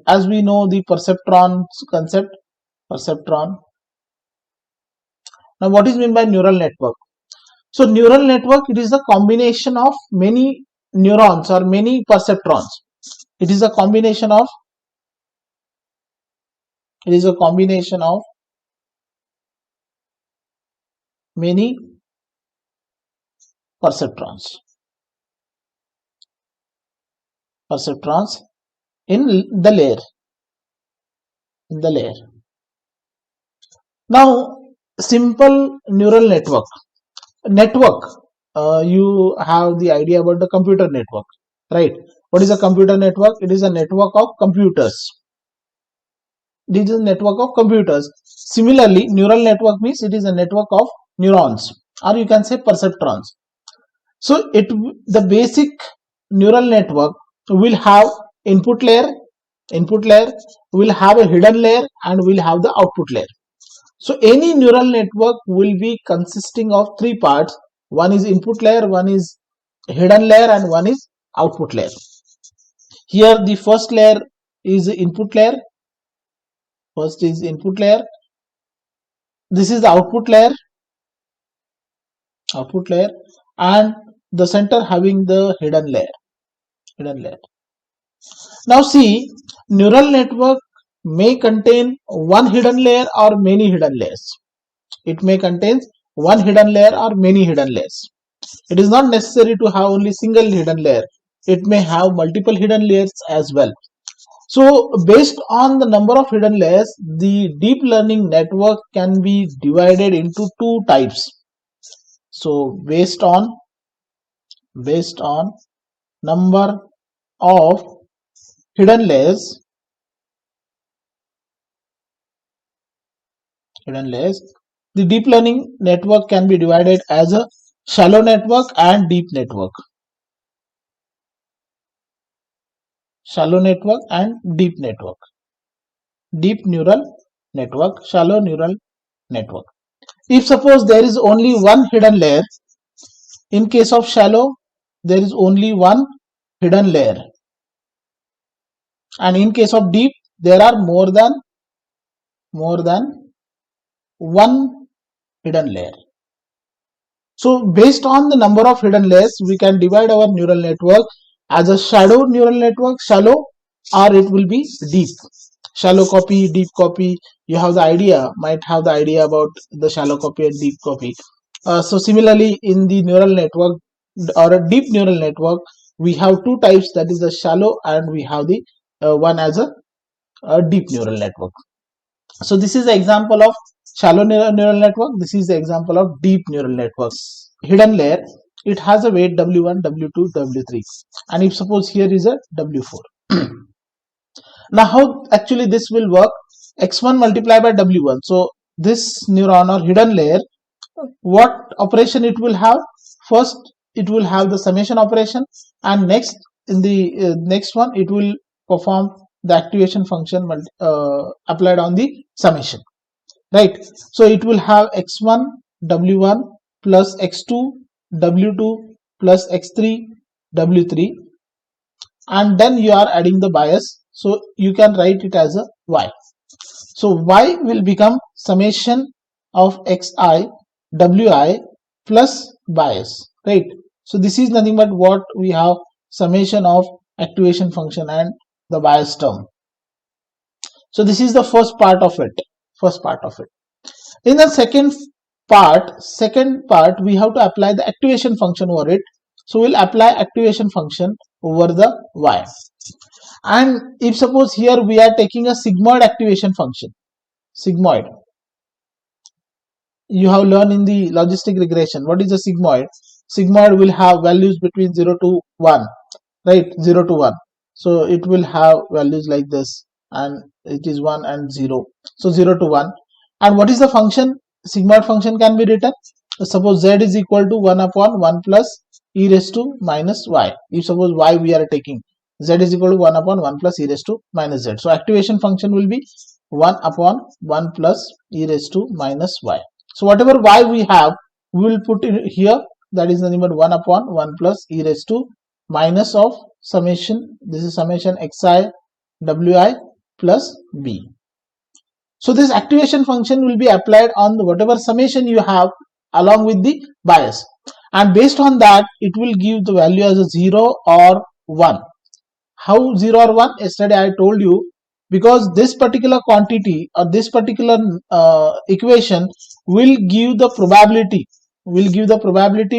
as we know the perceptron concept, perceptron. Now what is meant by neural network? So neural network, it is a combination of many neurons or many perceptrons. It is a combination of many perceptrons in the layer. Now simple neural network, you have the idea about the computer network, right? What is a computer network? It is a network of computers. This is a network of computers. Similarly, neural network means it is a network of neurons, or you can say perceptrons. So the basic neural network will have input layer, will have a hidden layer, and will have the output layer. So any neural network will be consisting of three parts. One is input layer, one is hidden layer, and one is output layer. Here the first layer is input layer. First is input layer. This is the output layer, and the center having the hidden layer. Now see, neural network may contain one hidden layer or many hidden layers. It may contain one hidden layer or many hidden layers. It is not necessary to have only single hidden layer. It may have multiple hidden layers as well. So based on the number of hidden layers, the deep learning network can be divided into two types. So based on number of hidden layers, the deep learning network can be divided as a shallow network and deep network. Shallow network and deep network. Deep neural network, shallow neural network. If suppose there is only one hidden layer, in case of shallow, there is only one hidden layer. And in case of deep, there are more than one hidden layer. So based on the number of hidden layers, we can divide our neural network as a shallow neural network, shallow, or it will be deep. Shallow copy, deep copy. You have the idea, might have the idea about the shallow copy and deep copy. So similarly, in the neural network or a deep neural network, we have two types, that is the shallow, and we have the one as a deep neural network. So this is the example of shallow neural network. This is the example of deep neural networks. Hidden layer, it has a weight W1, W2, W3, and if suppose here is a W4. Now how actually this will work? X1 multiplied by W1. So this neuron or hidden layer, what operation it will have? First it will have the summation operation, and next in the next one it will perform the activation function applied on the summation, right? So it will have x1 w1 plus x2 w2 plus x3 w3, and then you are adding the bias, so you can write it as a y. So y will become summation of xi wi plus bias, right? So this is nothing but what we have, summation of activation function and the bias term. So this is the first part of it. In the second part, we have to apply the activation function over it. So we'll apply activation function over the y. And if suppose here we are taking a sigmoid activation function, sigmoid, you have learned in the logistic regression what is a sigmoid. Sigmoid will have values between 0 to 1, right? 0 to 1. So it will have values like this, and it is 1 and 0. So 0 to 1. And what is the function? Sigmoid function can be written, suppose z is equal to 1 upon 1 plus e raised to minus y. If suppose y we are taking, z is equal to 1 upon 1 plus e raised to minus z. So activation function will be 1 upon 1 plus e raised to minus y. So whatever y we have, we will put in here, that is nothing but 1 upon 1 plus e raised to minus of summation. This is summation xi wi plus b. So this activation function will be applied on whatever summation you have along with the bias, and based on that it will give the value as a 0 or 1. How 0 or 1? Yesterday I told you, because this particular quantity or this particular equation will give the probability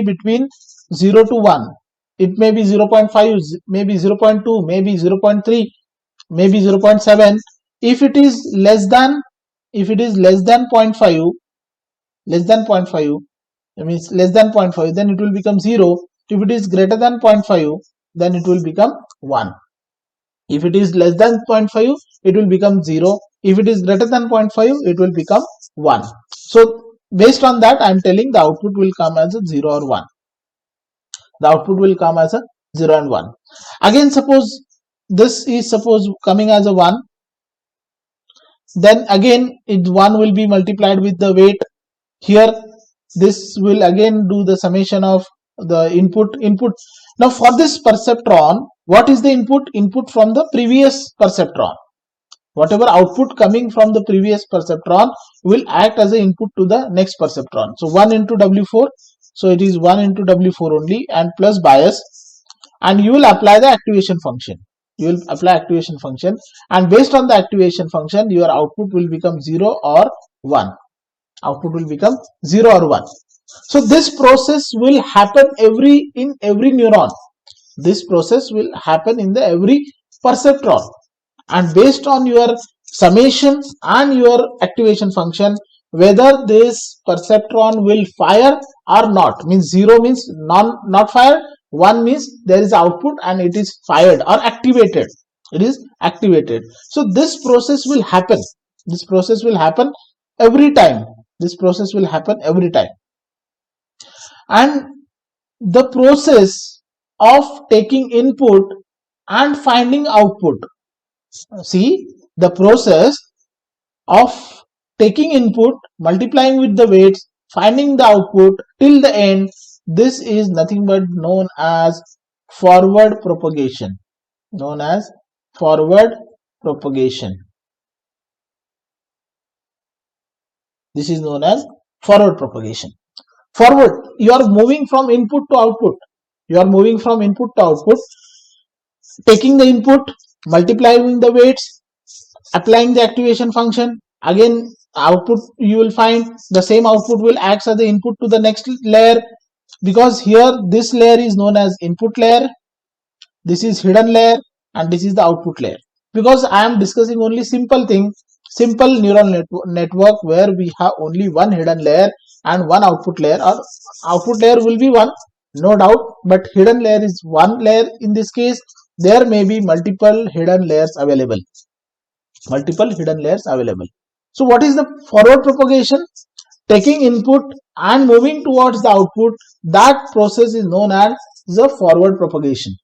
between 0 to 1. It may be 0.5, maybe 0.2, maybe 0.3, maybe 0.7. If it is less than 0.5, that means less than 0.5, then it will become 0. If it is greater than 0.5, then it will become 1. If it is less than 0.5, it will become 0. If it is greater than 0.5, it will become 1. So based on that, I am telling the output will come as a 0 or 1. The output will come as a 0 and 1. Again, suppose this is coming as a 1, then again 1 will be multiplied with the weight. Here this will again do the summation of the input. Now for this perceptron, what is the input from the previous perceptron? Whatever output coming from the previous perceptron will act as an input to the next perceptron. So 1 into W4, so it is 1 into W4 only, and plus bias, and you will apply the activation function. And based on the activation function, your output will become 0 or 1. Output will become 0 or 1. So this process will happen in every neuron. This process will happen in every perceptron, and based on your summation and your activation function, whether this perceptron will fire or not, means 0 means not fired, 1 means there is output and it is fired or activated. So this process will happen every time. And the process of taking input and finding output, see, the process of taking input, multiplying with the weights, finding the output till the end, this is nothing but known as forward propagation. This is known as forward propagation. Forward, you are moving from input to output. Taking the input, multiplying the weights, applying the activation function. Again, output you will find the same output will act as the input to the next layer, because here this layer is known as input layer, this is hidden layer, and this is the output layer. Because I am discussing only simple neural network where we have only one hidden layer and one output layer, or output layer will be one, no doubt, but hidden layer is one layer. In this case, there may be multiple hidden layers available. So what is the forward propagation? Taking input and moving towards the output, that process is known as the forward propagation.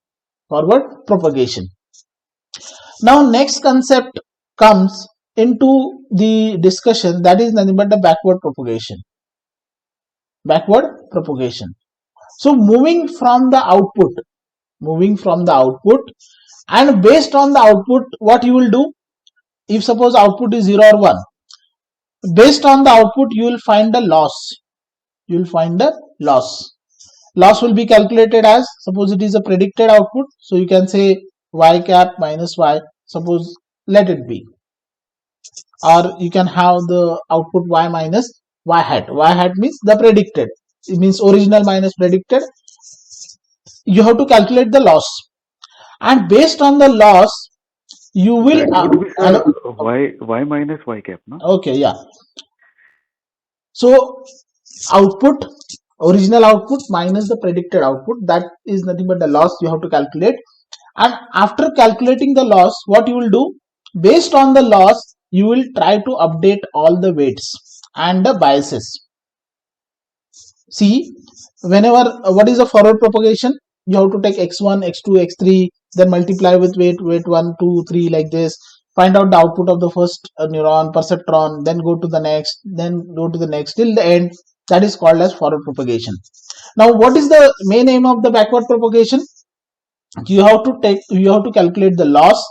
Now next concept comes into the discussion, that is nothing but the backward propagation. So moving from the output, and based on the output, what you will do? If suppose output is 0 or 1, based on the output you will find the loss. Loss will be calculated as, suppose it is a predicted output, so you can say y cap minus y, suppose, let it be, or you can have the output y minus y hat. Y hat means the predicted, it means original minus predicted. You have to calculate the loss, and based on the loss you will y minus y cap, no? Okay, yeah. So output, original output minus the predicted output, that is nothing but the loss you have to calculate. And after calculating the loss, what you will do? Based on the loss, you will try to update all the weights and the biases. See, whenever, what is a forward propagation? You have to take x1, x2, x3, then multiply with weight 1, 2, 3, like this. Find out the output of the first neuron, perceptron, then go to the next, till the end. That is called as forward propagation. Now, what is the main aim of the backward propagation? You have to calculate the loss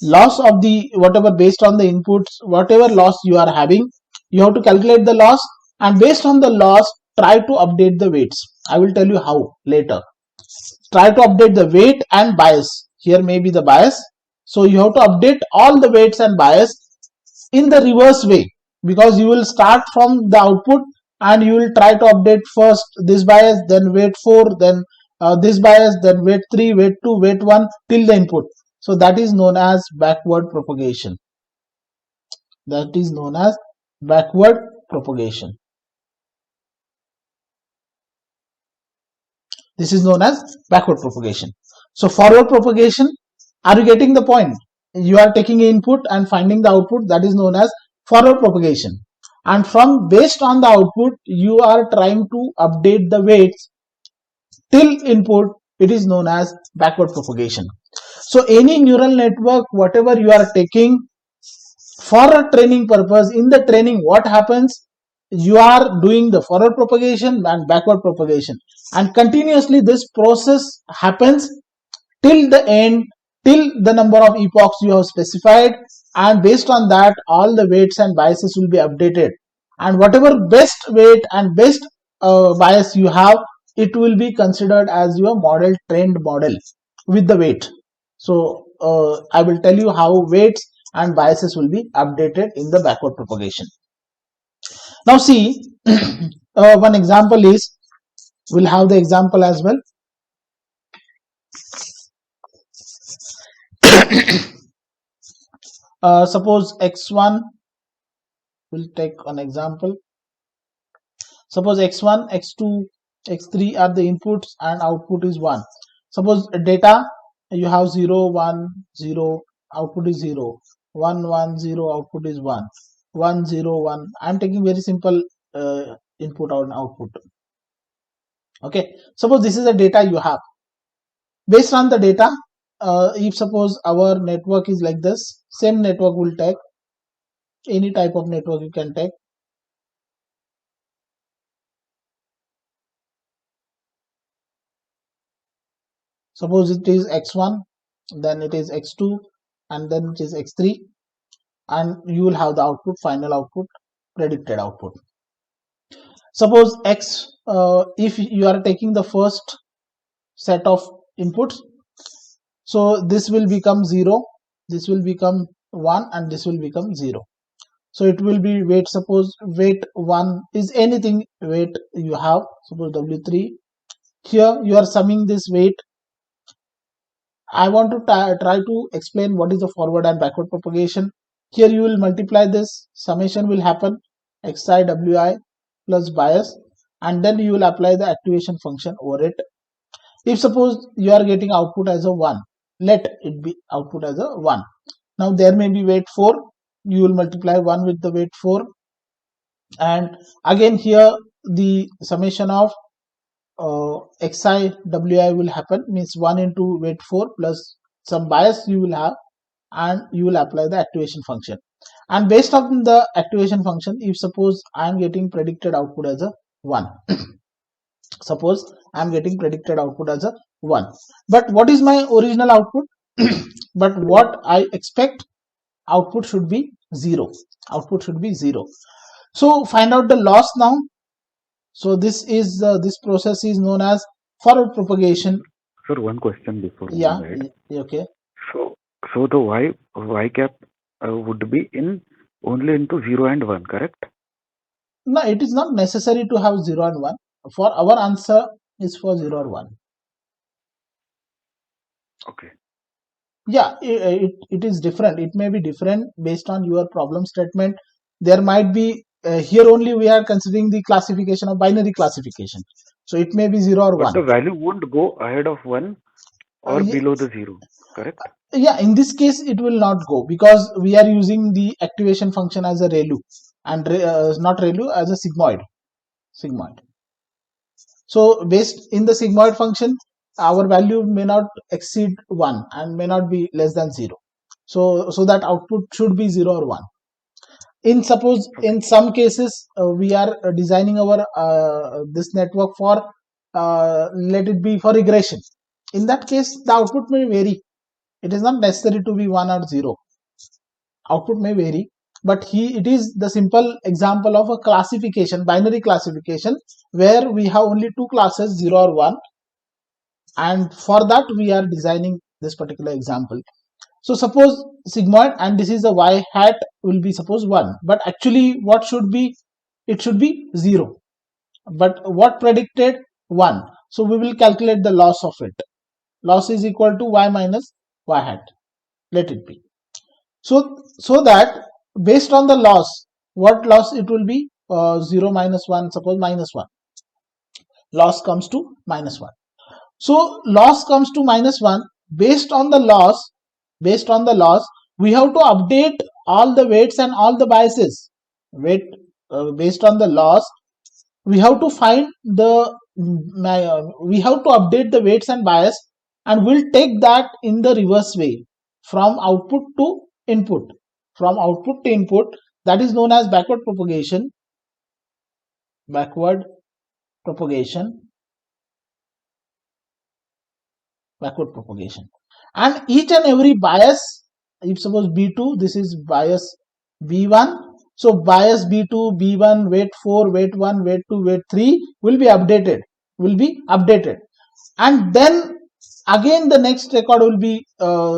loss of the whatever based on the inputs, whatever loss you are having, you have to calculate the loss, and based on the loss try to update the weights. I will tell you how later. Try to update the weight and bias. Here may be the bias, so you have to update all the weights and bias in the reverse way, because you will start from the output and you will try to update first this bias, then weight 4, then this bias, then weight 3, weight 2, weight 1 till the input. So that is known as backward propagation. That is known as backward propagation. This is known as backward propagation. So forward propagation, are you getting the point? You are taking input and finding the output, that is known as forward propagation. And from based on the output, you are trying to update the weights till input, it is known as backward propagation. So any neural network, whatever you are taking for a training purpose, in the training, what happens? You are doing the forward propagation and backward propagation, and continuously this process happens till the end, till the number of epochs you have specified, and based on that all the weights and biases will be updated, and whatever best weight and best bias you have, it will be considered as your model, trained model with the weight. So I will tell you how weights and biases will be updated in the backward propagation. Now see, one example is, we'll have the example as well. Suppose x1, we'll take an example. Suppose x1, x2, x3 are the inputs and output is 1. Suppose data, you have 0, 1, 0, output is 0, 1, 1, 0, output is 1, 1, 0, 1. I'm taking very simple input and output. Okay, suppose this is the data you have. Based on the data, if suppose our network is like this, same network will take, any type of network you can take. Suppose it is x1, then it is x2, and then it is x3, and you will have the output, final output, predicted output. Suppose x, if you are taking the first set of inputs, so this will become 0, this will become 1, and this will become 0. So it will be weight, suppose weight 1 is anything weight you have, suppose w3. Here you are summing this weight. I want to try to explain what is the forward and backward propagation. Here you will multiply this, summation will happen xi wi plus bias, and then you will apply the activation function over it. If suppose you are getting output as a 1, let it be output as a 1. Now there may be weight 4, you will multiply 1 with the weight 4, and again here the summation of xi wi will happen, means 1 into weight 4 plus some bias you will have, and you will apply the activation function. And based on the activation function, if suppose I am getting predicted output as a 1, suppose I am getting predicted output as a 1, but what is my original output? But what I expect, output should be 0, output should be 0. So find out the loss now. So this is this process is known as forward propagation. Sir, one question before Yeah, moving ahead. okay. So the y cap would be in only into 0 and 1, correct? No, it is not necessary to have 0 and 1. For our answer is for 0 or 1. Okay. Yeah, it is different. It may be different based on your problem statement. There might be, here only we are considering the classification of binary classification. So it may be 0 or But 1. the value won't go ahead of 1 or below the 0, correct? Yeah, in this case it will not go, because we are using the activation function as a ReLU, and not ReLU, as a sigmoid. So based in the sigmoid function, our value may not exceed 1 and may not be less than 0. So that output should be 0 or 1. In suppose in some cases we are designing our this network for let it be for regression. In that case the output may vary. It is not necessary to be 1 or 0. Output may vary, but it is the simple example of a classification, binary classification, where we have only two classes, 0 or 1, and for that we are designing this particular example. So suppose sigmoid, and this is the y hat will be suppose 1, but actually what should be, it should be 0, but what predicted 1. So we will calculate the loss of it. Loss is equal to y minus y hat, let it be. So that based on the loss, what loss it will be, 0 minus 1, suppose minus 1, loss comes to minus 1. So loss comes to minus 1. Based on the loss, we have to update all the weights and all the biases. Based on the loss, we have to find we have to update the weights and bias, and we'll take that in the reverse way, from output to input. From output to input, that is known as backward propagation. Backward propagation. Backward propagation. And each and every bias, if suppose B2, this is bias B1. So bias B2, B1, weight 4, weight 1, weight 2, weight 3 will be updated. And then again the next record will be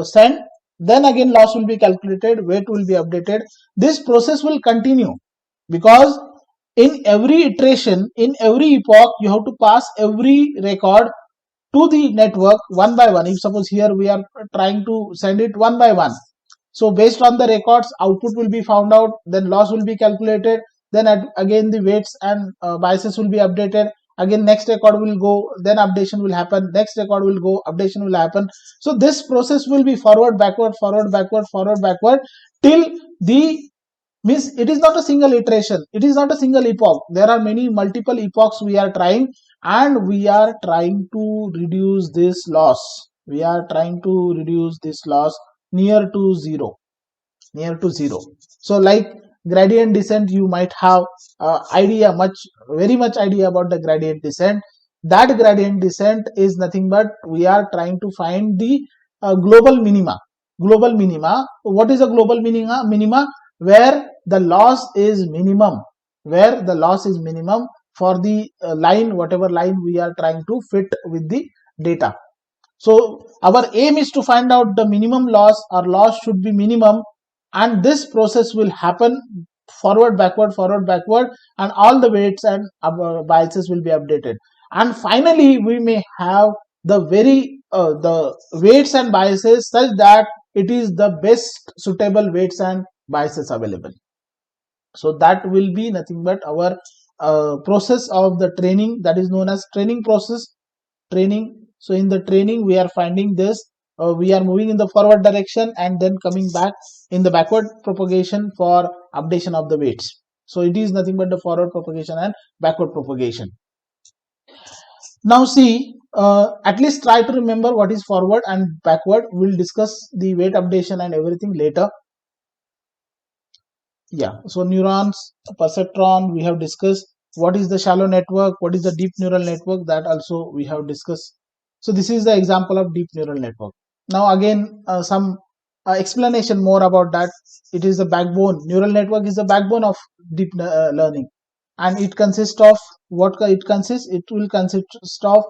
sent. Then again loss will be calculated, weight will be updated. This process will continue, because in every iteration, in every epoch, you have to pass every record to the network one by one. If suppose here we are trying to send it one by one, so based on the records, output will be found out, then loss will be calculated, then again the weights and biases will be updated, again next record will go, then updation will happen, next record will go, updation will happen. So this process will be forward backward, forward backward, forward backward, till the, means it is not a single iteration, it is not a single epoch, there are many multiple epochs we are trying, and we are trying to reduce this loss, near to zero. So like gradient descent, you might have very much idea about the gradient descent. That gradient descent is nothing but we are trying to find the global minima. What is a global minima? Where the loss is minimum, for the line, whatever line we are trying to fit with the data. So our aim is to find out the minimum loss, or loss should be minimum, and this process will happen forward backward, and all the weights and biases will be updated, and finally we may have the the weights and biases such that it is the best suitable weights and biases available. So that will be nothing but our process of the training, that is known as training process. So in the training we are finding this, we are moving in the forward direction and then coming back in the backward propagation for updation of the weights. So it is nothing but the forward propagation and backward propagation. Now see, at least try to remember what is forward and backward. We'll discuss the weight updation and everything later. Yeah, so neurons, perceptron, we have discussed. What is the shallow network, what is the deep neural network, that also we have discussed. So this is the example of deep neural network. Now again some explanation more about that. It is the backbone, neural network is the backbone of deep learning, and it consists of it will consist of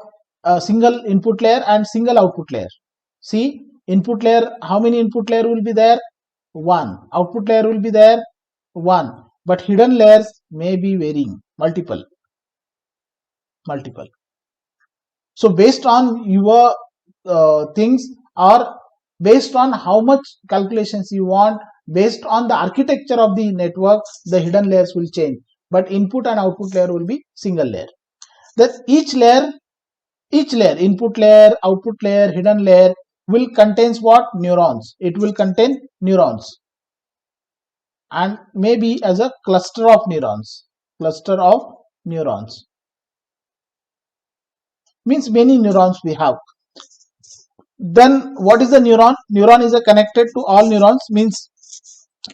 a single input layer and single output layer. See, input layer, how many input layer will be there? One. Output layer will be there? One. But hidden layers may be varying, multiple. So based on your things, or based on how much calculations you want, based on the architecture of the network, the hidden layers will change, but input and output layer will be single layer. That each layer, input layer, output layer, hidden layer, will contains what? Neurons. It will contain neurons, and maybe as a cluster of neurons. Means many neurons we have. Then what is the neuron? Neuron is a connected to all neurons, means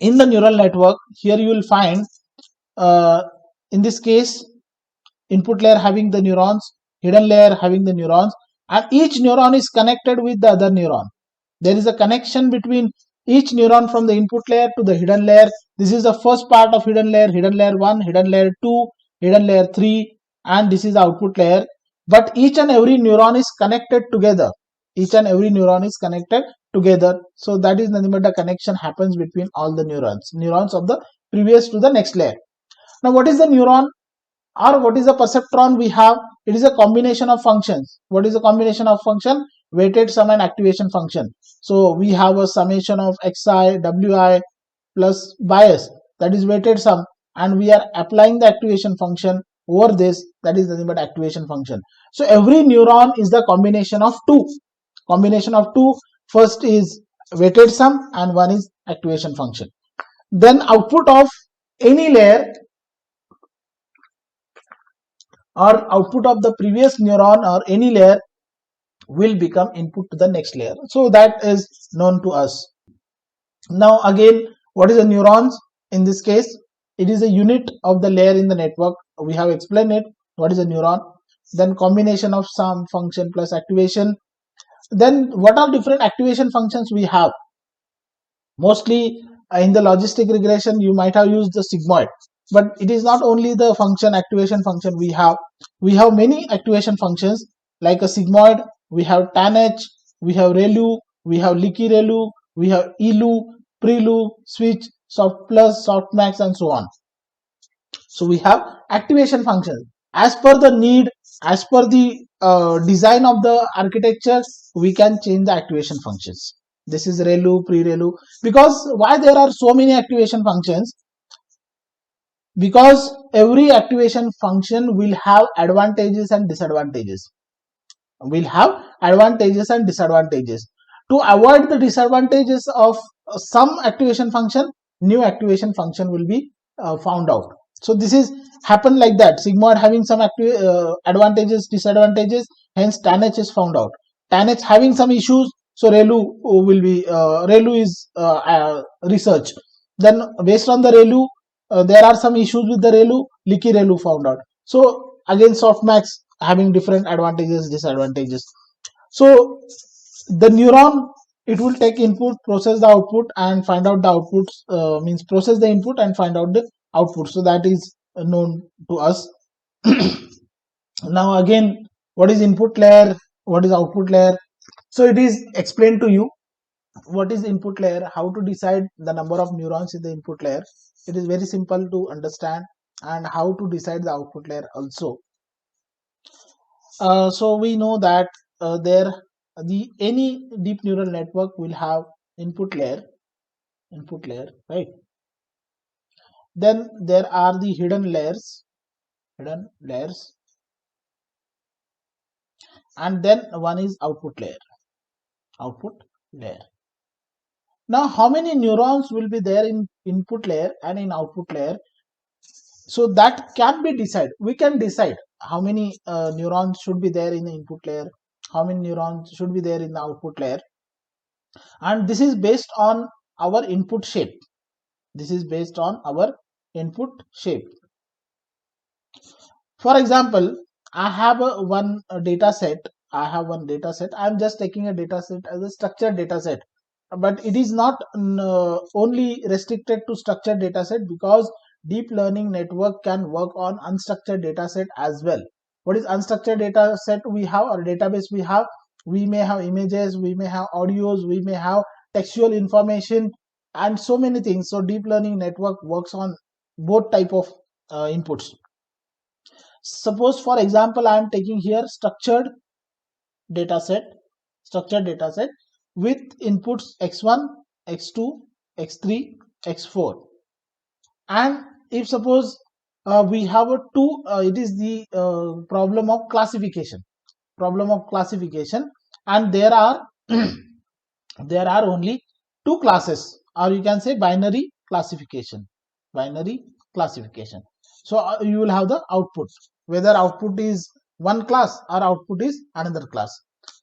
in the neural network here you will find in this case input layer having the neurons, hidden layer having the neurons, and each neuron is connected with the other neuron. There is a connection between each neuron from the input layer to the hidden layer. This is the first part of hidden layer 1, hidden layer 2, hidden layer 3, and this is the output layer. But each and every neuron is connected together. Each and every neuron is connected together. So that is nothing but the connection happens between all the neurons of the previous to the next layer. Now what is the neuron or what is the perceptron we have? It is a combination of functions. What is a combination of function? Weighted sum and activation function. So we have a summation of xi, wi plus bias, that is weighted sum, and we are applying the activation function over this, that is nothing but activation function. So every neuron is the combination of two. Combination of two. First is weighted sum and one is activation function. Then output of any layer or output of the previous neuron or any layer will become input to the next layer. So that is known to us. Now again, what is a neurons? In this case, it is a unit of the layer in the network. We have explained it. What is a neuron? Then combination of sum function plus activation. Then what are different activation functions we have? Mostly in the logistic regression you might have used the sigmoid, but it is not only the function activation function we have many activation functions like a sigmoid. We have tanh, we have relu, we have leaky relu, we have elu, prelu, switch, soft plus, softmax, and so on. So we have activation functions as per the need, as per the design of the architecture. We can change the activation functions. This is relu, pre-relu. Because why there are so many activation functions? Because every activation function will have advantages and disadvantages. Will have advantages and disadvantages. To avoid the disadvantages of some activation function, new activation function will be found out. So this is happen like that. Sigmoid having some advantages, disadvantages, hence tanh is found out. Tanh having some issues, so relu will be relu is research. Then based on the relu, there are some issues with the relu, leaky relu found out. So again, softmax having different advantages, disadvantages. So the neuron, it will take input, process the output, and find out the outputs. Means process the input and find out the output. So that is known to us. Now again, what is input layer? What is output layer? So it is explained to you what is input layer, how to decide the number of neurons in the input layer. It is very simple to understand, and how to decide the output layer also. So we know that there the any deep neural network will have input layer, right? Then there are the hidden layers, and then one is output layer. Now how many neurons will be there in input layer and in output layer? So that can be decided. We can decide how many neurons should be there in the input layer, how many neurons should be there in the output layer, and this is based on our input shape. This is based on our input shape. For example, I have one data set. I'm just taking a data set as a structured data set, but it is not only restricted to structured data set, because deep learning network can work on unstructured data set as well. What is unstructured data set we have, or database we have? We may have images, we may have audios, we may have textual information, and so many things. So deep learning network works on both type of inputs. Suppose for example I am taking here data set structured data set with inputs x1, x2, x3, x4, and if suppose we have a two, it is the problem of classification, and there are there are only two classes, or you can say binary classification. So you will have the output, whether output is one class or output is another class.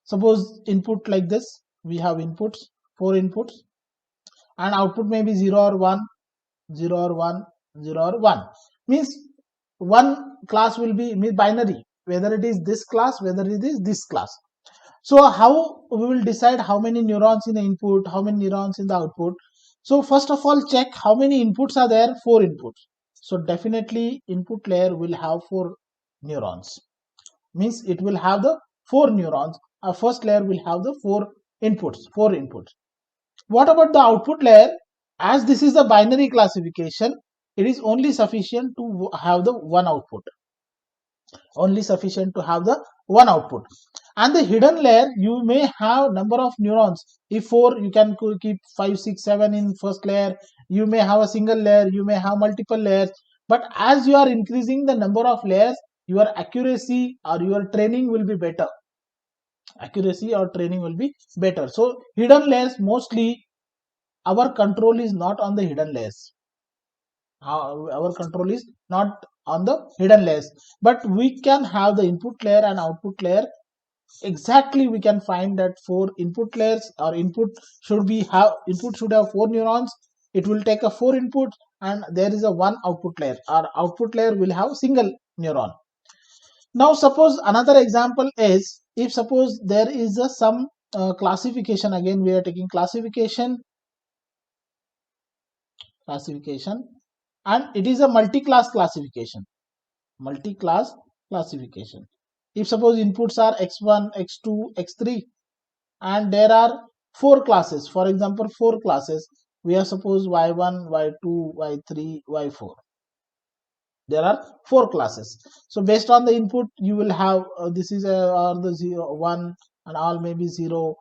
Suppose input like this, we have inputs, four inputs, and output may be 0 or 1, 0 or 1, 0 or 1. Means one class will be binary, whether it is this class, whether it is this class. So how we will decide how many neurons in the input, how many neurons in the output? So first of all, check how many inputs are there. 4 inputs. So definitely input layer will have 4 neurons. Means it will have the 4 neurons. Our first layer will have the 4 inputs. 4 inputs. What about the output layer? As this is a binary classification, it is only sufficient to have the one output. Only sufficient to have the one output. And the hidden layer, you may have number of neurons. If 4, you can keep 5, 6, 7 in first layer. You may have a single layer, you may have multiple layers. But as you are increasing the number of layers, your accuracy or your training will be better. Accuracy or training will be better. So hidden layers, mostly our control is not on the hidden layers. Our control is not on the hidden layers, but we can have the input layer and output layer. Exactly, we can find that 4 input layers or input should have 4 neurons. It will take a 4 input, and there is a one output layer. Our output layer will have single neuron. Now suppose another example is, if suppose there is a some classification. Again we are taking classification, and it is a multi-class classification. Multi-class classification. If suppose inputs are x1, x2, x3, and there are 4 classes, for example 4 classes, we are suppose y1, y2, y3, y4. There are 4 classes. So based on the input, you will have this is a or the 0 1, and all may be 0.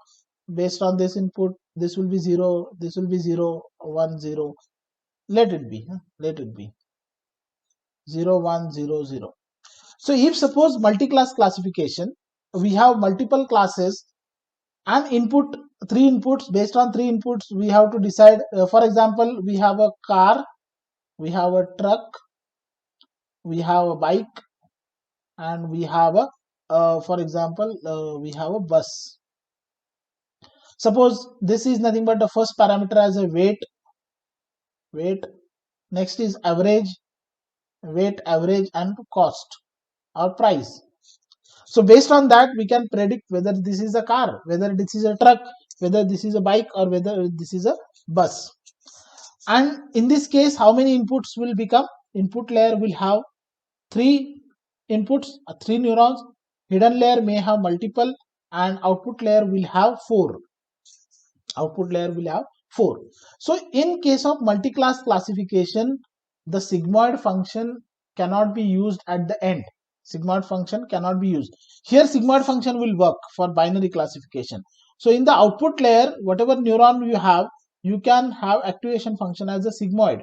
Based on this input, this will be 0, this will be 0, 1, 0. Let it be, let it be 0, 1, 0, 0. So if suppose multi-class classification, we have multiple classes and input 3 inputs. Based on 3 inputs, we have to decide. For example, we have a car, we have a truck, we have a bike, and we have a for example we have a bus. Suppose this is nothing but the first parameter as a weight. Next is average, weight, average, and cost or price. So based on that, we can predict whether this is a car, whether this is a truck, whether this is a bike, or whether this is a bus. And in this case, how many inputs will become? Input layer will have 3 inputs, 3 neurons. Hidden layer may have multiple, and output layer will have 4. Output layer will have 4. So in case of multi-class classification, the sigmoid function cannot be used at the end. Sigmoid function cannot be used. Here sigmoid function will work for binary classification. So in the output layer, whatever neuron you have, you can have activation function as a sigmoid.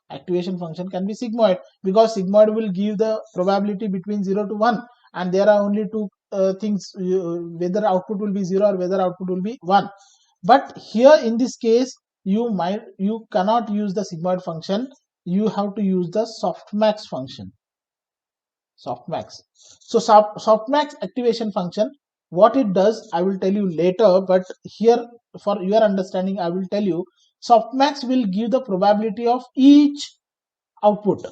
Activation function can be sigmoid, because sigmoid will give the probability between 0 to 1, and there are only two things, whether output will be 0 or whether output will be 1. But here in this case, you cannot use the sigmoid function. You have to use the softmax function. Softmax. So softmax activation function, what it does, I will tell you later, but here for your understanding I will tell you. Softmax will give the probability of each output.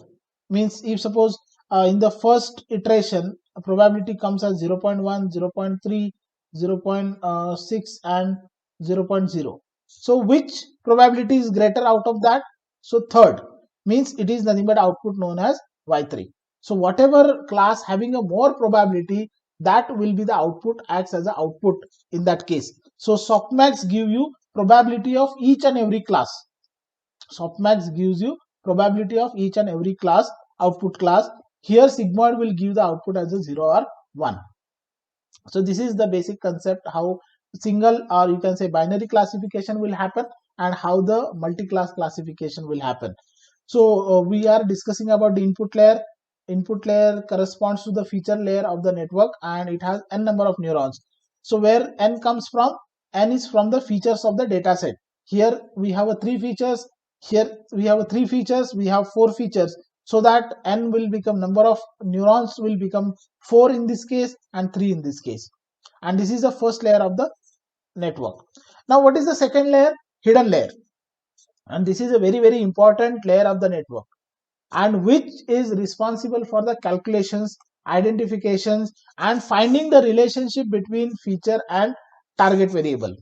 Means if suppose in the first iteration probability comes as 0 0.1, 0 0.3, 0.6, and 0.0. So which probability is greater out of that? So third, means it is nothing but output known as y3. So whatever class having a more probability, that will be the output, acts as an output in that case. So softmax give you probability of each and every class. Softmax gives you probability of each and every class, output class. Here sigmoid will give the output as a 0 or 1. So this is the basic concept, how single or you can say binary classification will happen, and how the multi-class classification will happen. So we are discussing about the input layer. Input layer corresponds to the feature layer of the network, and it has n number of neurons. So where n comes from? N is from the features of the data set. Here we have a 3 features. Here we have a 3 features. We have 4 features. So that n will become, number of neurons will become 4 in this case and 3 in this case. And this is the first layer of the network. Now what is the second layer? Hidden layer. And this is a very important layer of the network, and which is responsible for the calculations identifications, and finding the relationship between target variable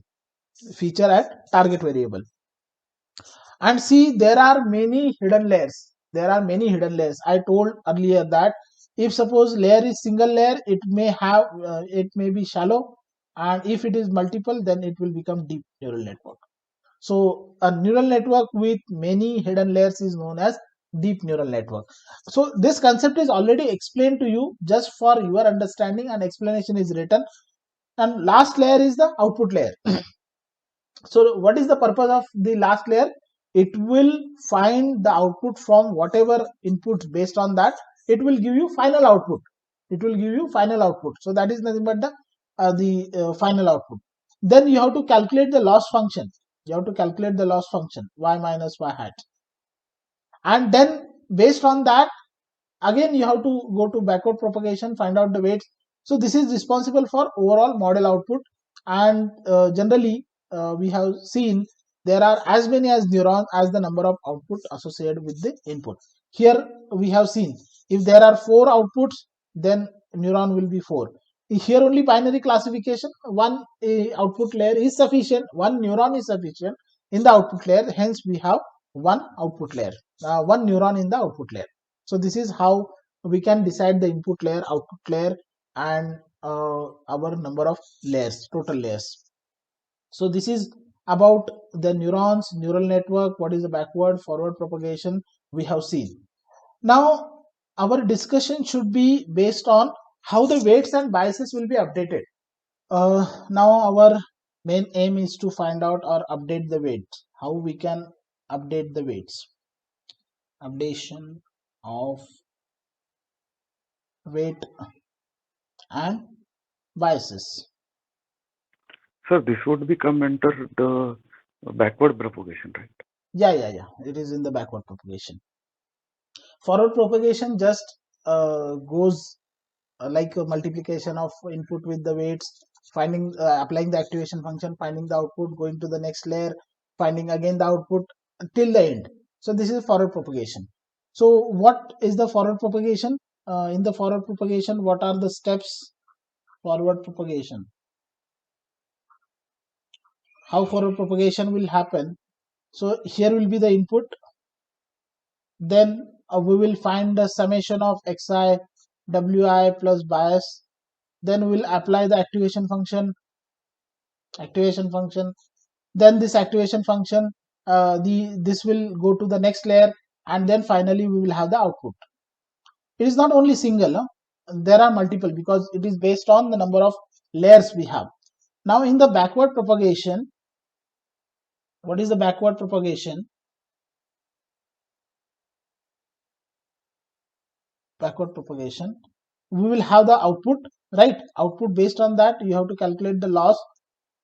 feature and target variable. And see, there are many hidden layers. I told earlier that if suppose layer is single layer, it may be shallow, and if it is multiple, then it will become deep neural network. So a neural network with many hidden layers is known as deep neural network. So this concept is already explained to you. Just for your understanding, an explanation is written. And last layer is the output layer. So what is the purpose of the last layer? It will find the output from whatever inputs. Based on that, it will give you final output. So that is nothing but the final output. Then you have to calculate the loss function. Y minus y hat. And then based on that, again you have to go to backward propagation, find out the weights. So this is responsible for overall model output. And generally we have seen there are as many as neurons as the number of output associated with the input. Here we have seen if there are 4 outputs, then neuron will be 4. Here only binary classification, one output layer is sufficient, one neuron is sufficient in the output layer, hence we have one output layer, one neuron in the output layer. So this is how we can decide the input layer, output layer, and our number of layers, total layers. So this is about the neurons, neural network, what is the backward, forward propagation we have seen. Now our discussion should be based on how the weights and biases will be updated. Now our main aim is to find out or update the weights. How we can update the weights? Updation of weight and biases. Sir, this would become under the backward propagation, right? Yeah. It is in the backward propagation. Forward propagation just goes like a multiplication of input with the weights, finding, applying the activation function, finding the output, going to the next layer, finding again the output till the end. So this is forward propagation. So what is the forward propagation? In the forward propagation, what are the steps? Forward propagation. How forward propagation will happen? So here will be the input. Then we will find the summation of xi wi plus bias. Then we'll apply the activation function. Then this activation function, this will go to the next layer, and then finally we will have the output. It is not only single, there are multiple, because it is based on the number of layers we have. Now in the backward propagation, what is the backward propagation? Backward propagation, we will have the output, right? Output, based on that you have to calculate the loss.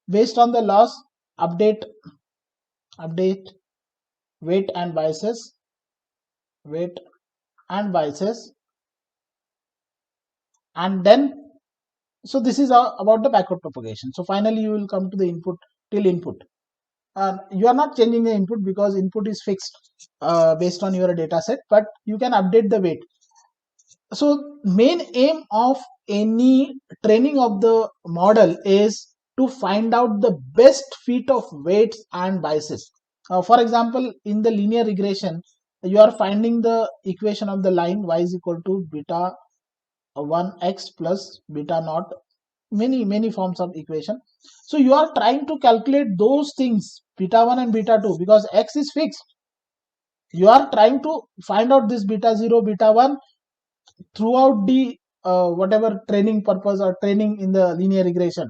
Based on the loss, update weight and biases, weight and biases. And then, so this is about the backward propagation. So finally you will come to the input, till input. You are not changing the input because input is fixed based on your data set, but you can update the weight. So main aim of any training of the model is to find out the best fit of weights and biases. For example, in the linear regression, you are finding the equation of the line y is equal to beta 1x plus beta naught, many forms of equation. So you are trying to calculate those things, beta 1 and beta 2, because x is fixed. You are trying to find out this beta 0, beta 1 throughout the whatever training purpose or training in the linear regression.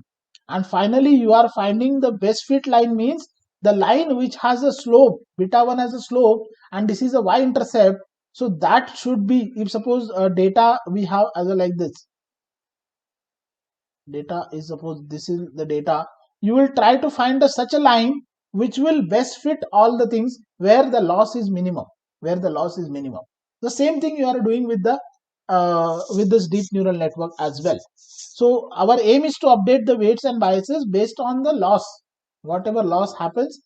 And finally you are finding the best fit line, means the line which has a slope, beta 1 has a slope, and this is a y-intercept. So that should be, if suppose data we have as a like this, data is, suppose this is the data, you will try to find such a line which will best fit all the things, where the loss is minimum, the same thing you are doing with this deep neural network as well. So our aim is to update the weights and biases based on the loss, whatever loss happens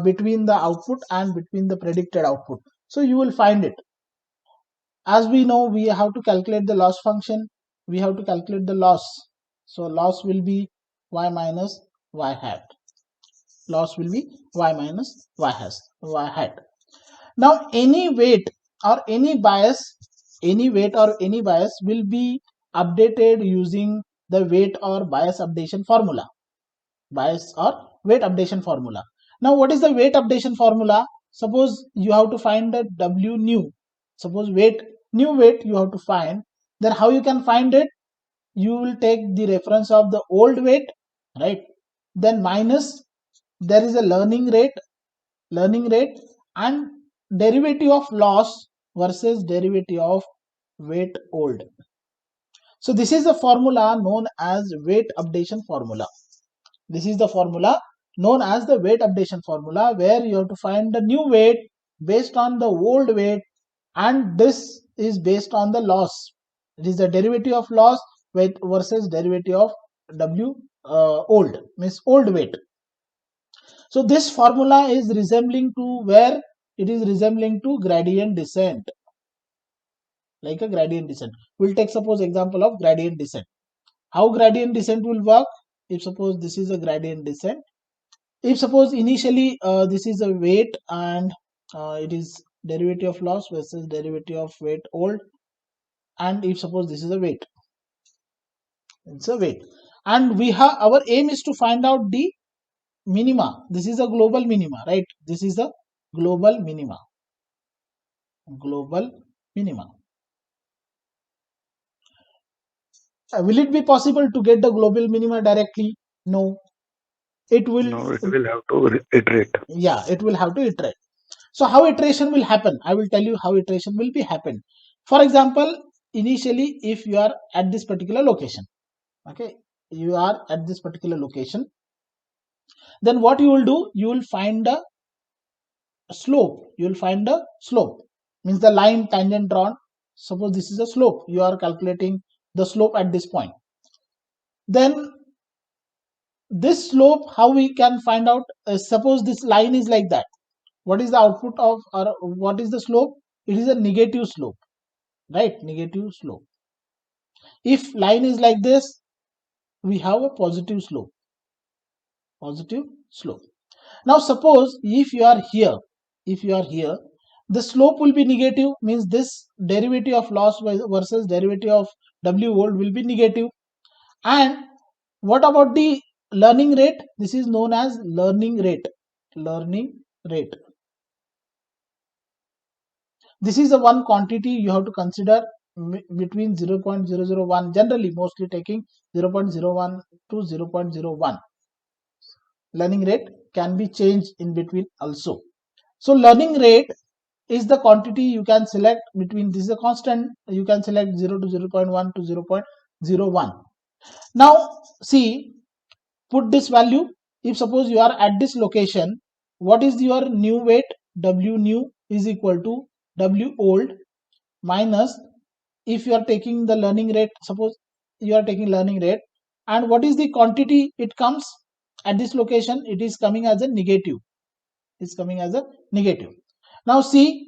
between the output and between the predicted output. So you will find it. As we know, we have to calculate the loss function. we have to calculate the loss. So loss will be y minus y hat. Loss will be y minus y hat. Now any weight or any bias, will be updated using the weight or bias updation formula. Bias or weight updation formula. Now what is the weight updation formula? Suppose you have to find the W new. Suppose new weight you have to find. Then how you can find it? You will take the reference of the old weight, right? Then minus, there is a learning rate, and derivative of loss versus derivative of weight old. So this is the formula known as weight updation formula. This is the formula known as the weight updation formula, where you have to find the new weight based on the old weight, and this is based on the loss. It is the derivative of loss weight versus derivative of W old, means old weight. So this formula is resembling to where it is resembling to gradient descent, like a gradient descent. We'll take suppose example of gradient descent. How gradient descent will work? If suppose this is a gradient descent, if suppose initially this is a weight and it is derivative of loss versus derivative of weight old, and if suppose this is a weight, it's a weight, and we have, our aim is to find out the minima. This is a global minima, right? This is the global minima. Global minima. Will it be possible to get the global minima directly? No. It will. No, it will have to iterate. Yeah, it will have to iterate. So how iteration will happen? I will tell you how iteration will be happen. For example, initially if you are at this particular location, okay, you are at this particular location, then what you will do? You will find the slope. You will find the slope, means the line tangent drawn. Suppose this is a slope. You are calculating the slope at this point. Then this slope, how we can find out? Suppose this line is like that. What is the output of, or what is the slope? It is a negative slope, right? Negative slope. If line is like this, we have a positive slope. Positive slope. Now suppose if you are here, the slope will be negative, means this derivative of loss versus derivative of W old will be negative. And what about the learning rate? This is known as learning rate. Learning rate. This is the one quantity you have to consider between 0.001, generally mostly taking 0.01 to 0.01. Learning rate can be changed in between also. So learning rate is the quantity you can select between, this is a constant, you can select 0 to 0.1 to 0.01. Now see, put this value. If suppose you are at this location, what is your new weight? W new is equal to W old minus, if you are taking the learning rate, suppose you are taking learning rate, and what is the quantity it comes at this location? It is coming as a negative. It's coming as a negative. Now see,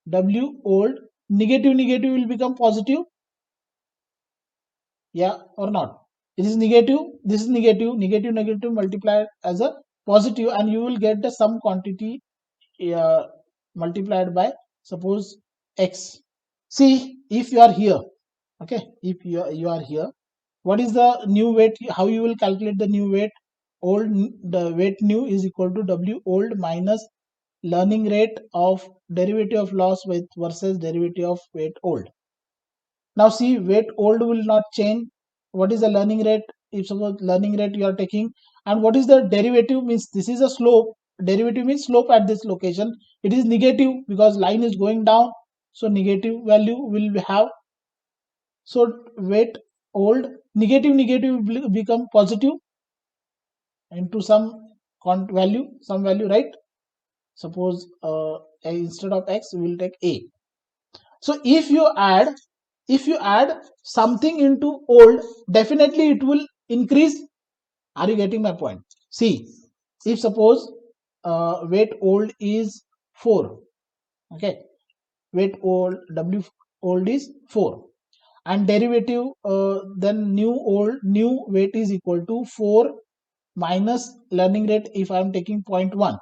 W old, negative will become positive, yeah or not? It is negative, this is negative multiplied as a positive, and you will get the some quantity multiplied by suppose x. See, if you are here, okay, if you are here, what is the new weight? How you will calculate the new weight? Old, the weight new is equal to W old minus learning rate of derivative of loss with versus derivative of weight old. Now see, weight old will not change. What is the learning rate? If suppose learning rate you are taking, and what is the derivative? Means this is a slope. Derivative means slope at this location. It is negative because line is going down. So negative value will have. So weight old, negative will become positive into some value, right? Suppose instead of x we will take a. So if you add something into old, definitely it will increase. Are you getting my point? See, if suppose weight old is 4, okay, weight old W old is 4, and derivative, then new weight is equal to 4 minus learning rate if I am taking 0.1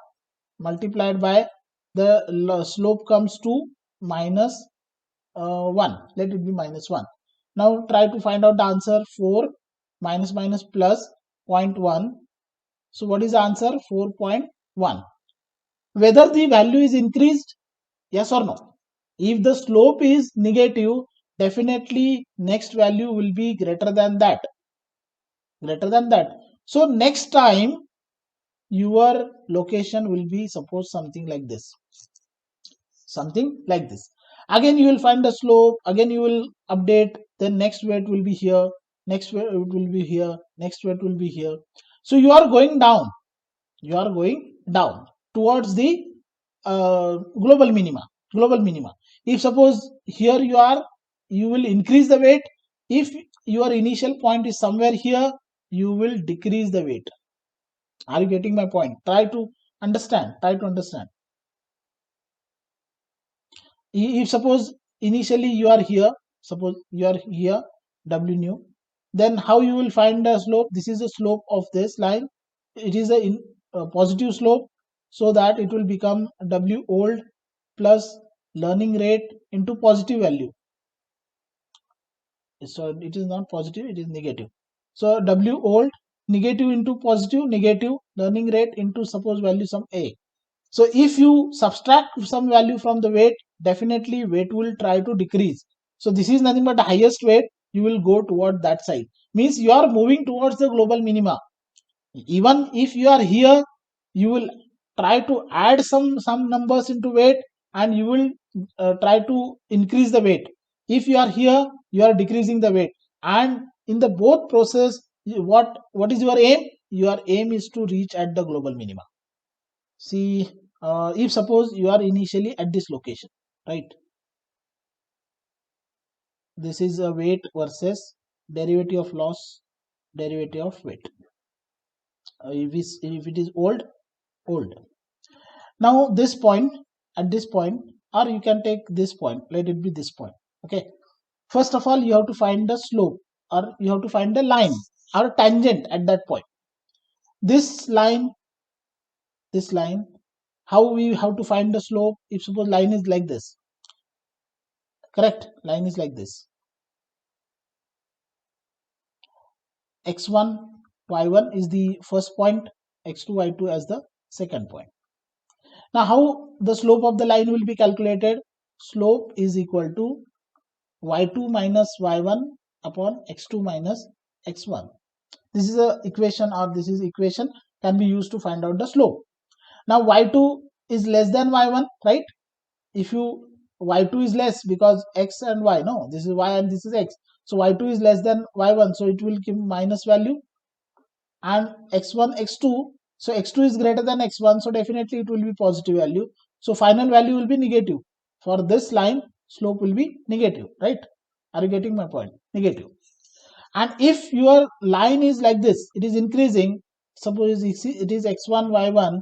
multiplied by the slope comes to minus 1. Let it be minus 1. Now try to find out the answer. 4 minus minus plus zero point 0.1. So what is the answer? 4.1. Whether the value is increased, yes or no? If the slope is negative, definitely next value will be greater than that. So next time your location will be suppose something like this. Again you will find the slope, again you will update, then next weight will be here, next weight will be here, next weight will be here. So you are going down, towards the global minima. If suppose here you will increase the weight. If your initial point is somewhere here, you will decrease the weight. Are you getting my point? Try to understand. If suppose initially you are here, suppose you are here, w new, then how you will find the slope? This is the slope of this line. It is a positive slope, so that it will become w old plus learning rate into positive value. So it is not positive, it is negative. So w old negative into positive, negative learning rate into suppose value some a. So if you subtract some value from the weight, definitely weight will try to decrease. So this is nothing but the highest weight, you will go toward that side. Means you are moving towards the global minima. Even if you are here, you will try to add some numbers into weight, and you will try to increase the weight. If you are here, you are decreasing the weight, and in the both process, what is your aim? Your aim is to reach at the global minima. See, if suppose you are initially at this location, right? This is a weight versus derivative of loss, derivative of weight. If it is old. Now this point, at this point, or you can take this point, let it be this point. Okay. First of all, you have to find the slope, or you have to find the line or tangent at that point. This line, how we have to find the slope? If suppose line is like this, correct? Line is like this. X1, Y1 is the first point, X2, Y2 as the second point. Now how the slope of the line will be calculated? Slope is equal to y2 minus y1 upon x2 minus x1. This is a equation, or this is equation can be used to find out the slope. Now y2 is less than y1, right? If you y2 is less because x and y, no, this is y and this is x. So y2 is less than y1, so it will give minus value, and x1 x2, so x2 is greater than x1, so definitely it will be positive value. So final value will be negative. For this line, slope will be negative, right? Are you getting my point? Negative. And if your line is like this, it is increasing, suppose it is x1 y1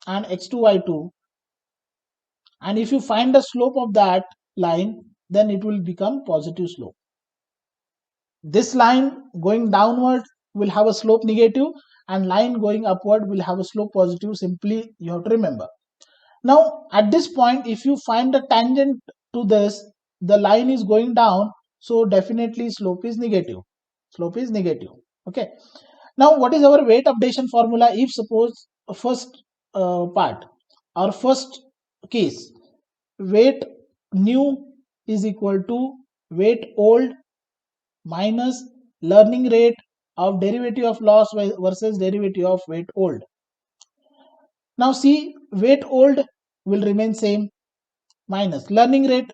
and x2 y2, and if you find the slope of that line, then it will become positive slope. This line going downward will have a slope negative, and line going upward will have a slope positive. Simply you have to remember. Now at this point, if you find the tangent to this, the line is going down, so definitely slope is negative. Okay. Now what is our weight updation formula? If suppose first part, our first case, weight new is equal to weight old minus learning rate of derivative of loss versus derivative of weight old. Now see, weight old will remain same, minus learning rate,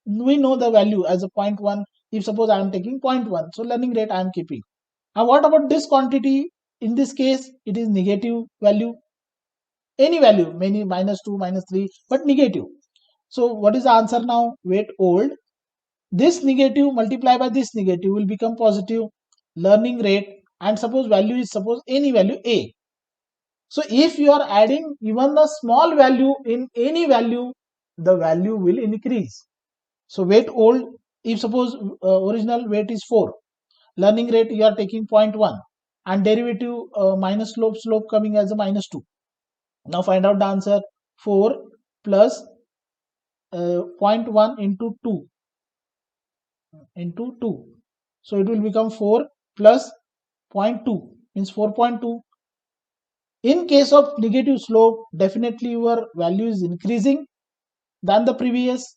we know the value as a zero point 0.1. If suppose I am taking 0.1, so learning rate I am keeping. Now what about this quantity? In this case, it is negative value, any value, many minus 2, minus 3, but negative. So what is the answer now? Weight old. This negative multiplied by this negative will become positive. Learning rate, and suppose value is suppose any value a. So if you are adding even the small value in any value, the value will increase. So weight old if suppose original weight is 4, learning rate you are taking 0.1, and derivative minus slope coming as a minus 2. Now find out the answer. 4 plus 0.1 into 2. So it will become 4 plus 0.2 means 4.2. In case of negative slope, definitely your value is increasing than the previous.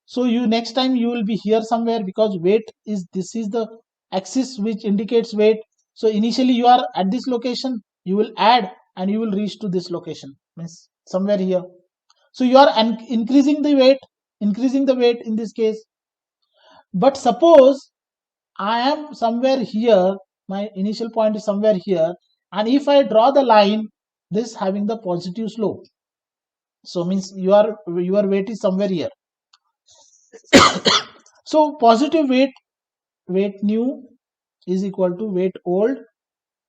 So you next time you will be here somewhere, because weight is, this is the axis which indicates weight. So initially you are at this location, you will add and you will reach to this location, means somewhere here. So you are increasing the weight in this case. But suppose I am somewhere here, my initial point is somewhere here, and if I draw the line, this having the positive slope, so means your weight is somewhere here. So positive weight new is equal to weight old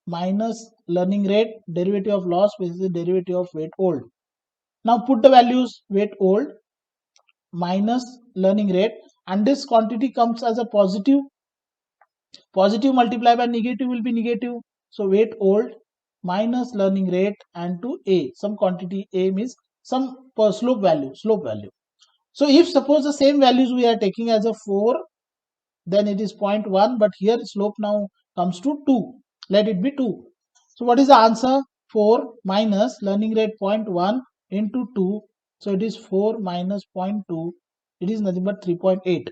minus learning rate, derivative of loss which is the derivative of weight old. Now put the values, weight old minus learning rate, and this quantity comes as a positive. Positive multiplied by negative will be negative. So weight old minus learning rate, and to a, some quantity a means some slope value. So if suppose the same values we are taking as a 4, then it is 0.1, but here slope now comes to 2. Let it be 2. So what is the answer? 4 minus learning rate 0.1 into 2. So it is 4 minus 0.2. It is nothing but 3.8.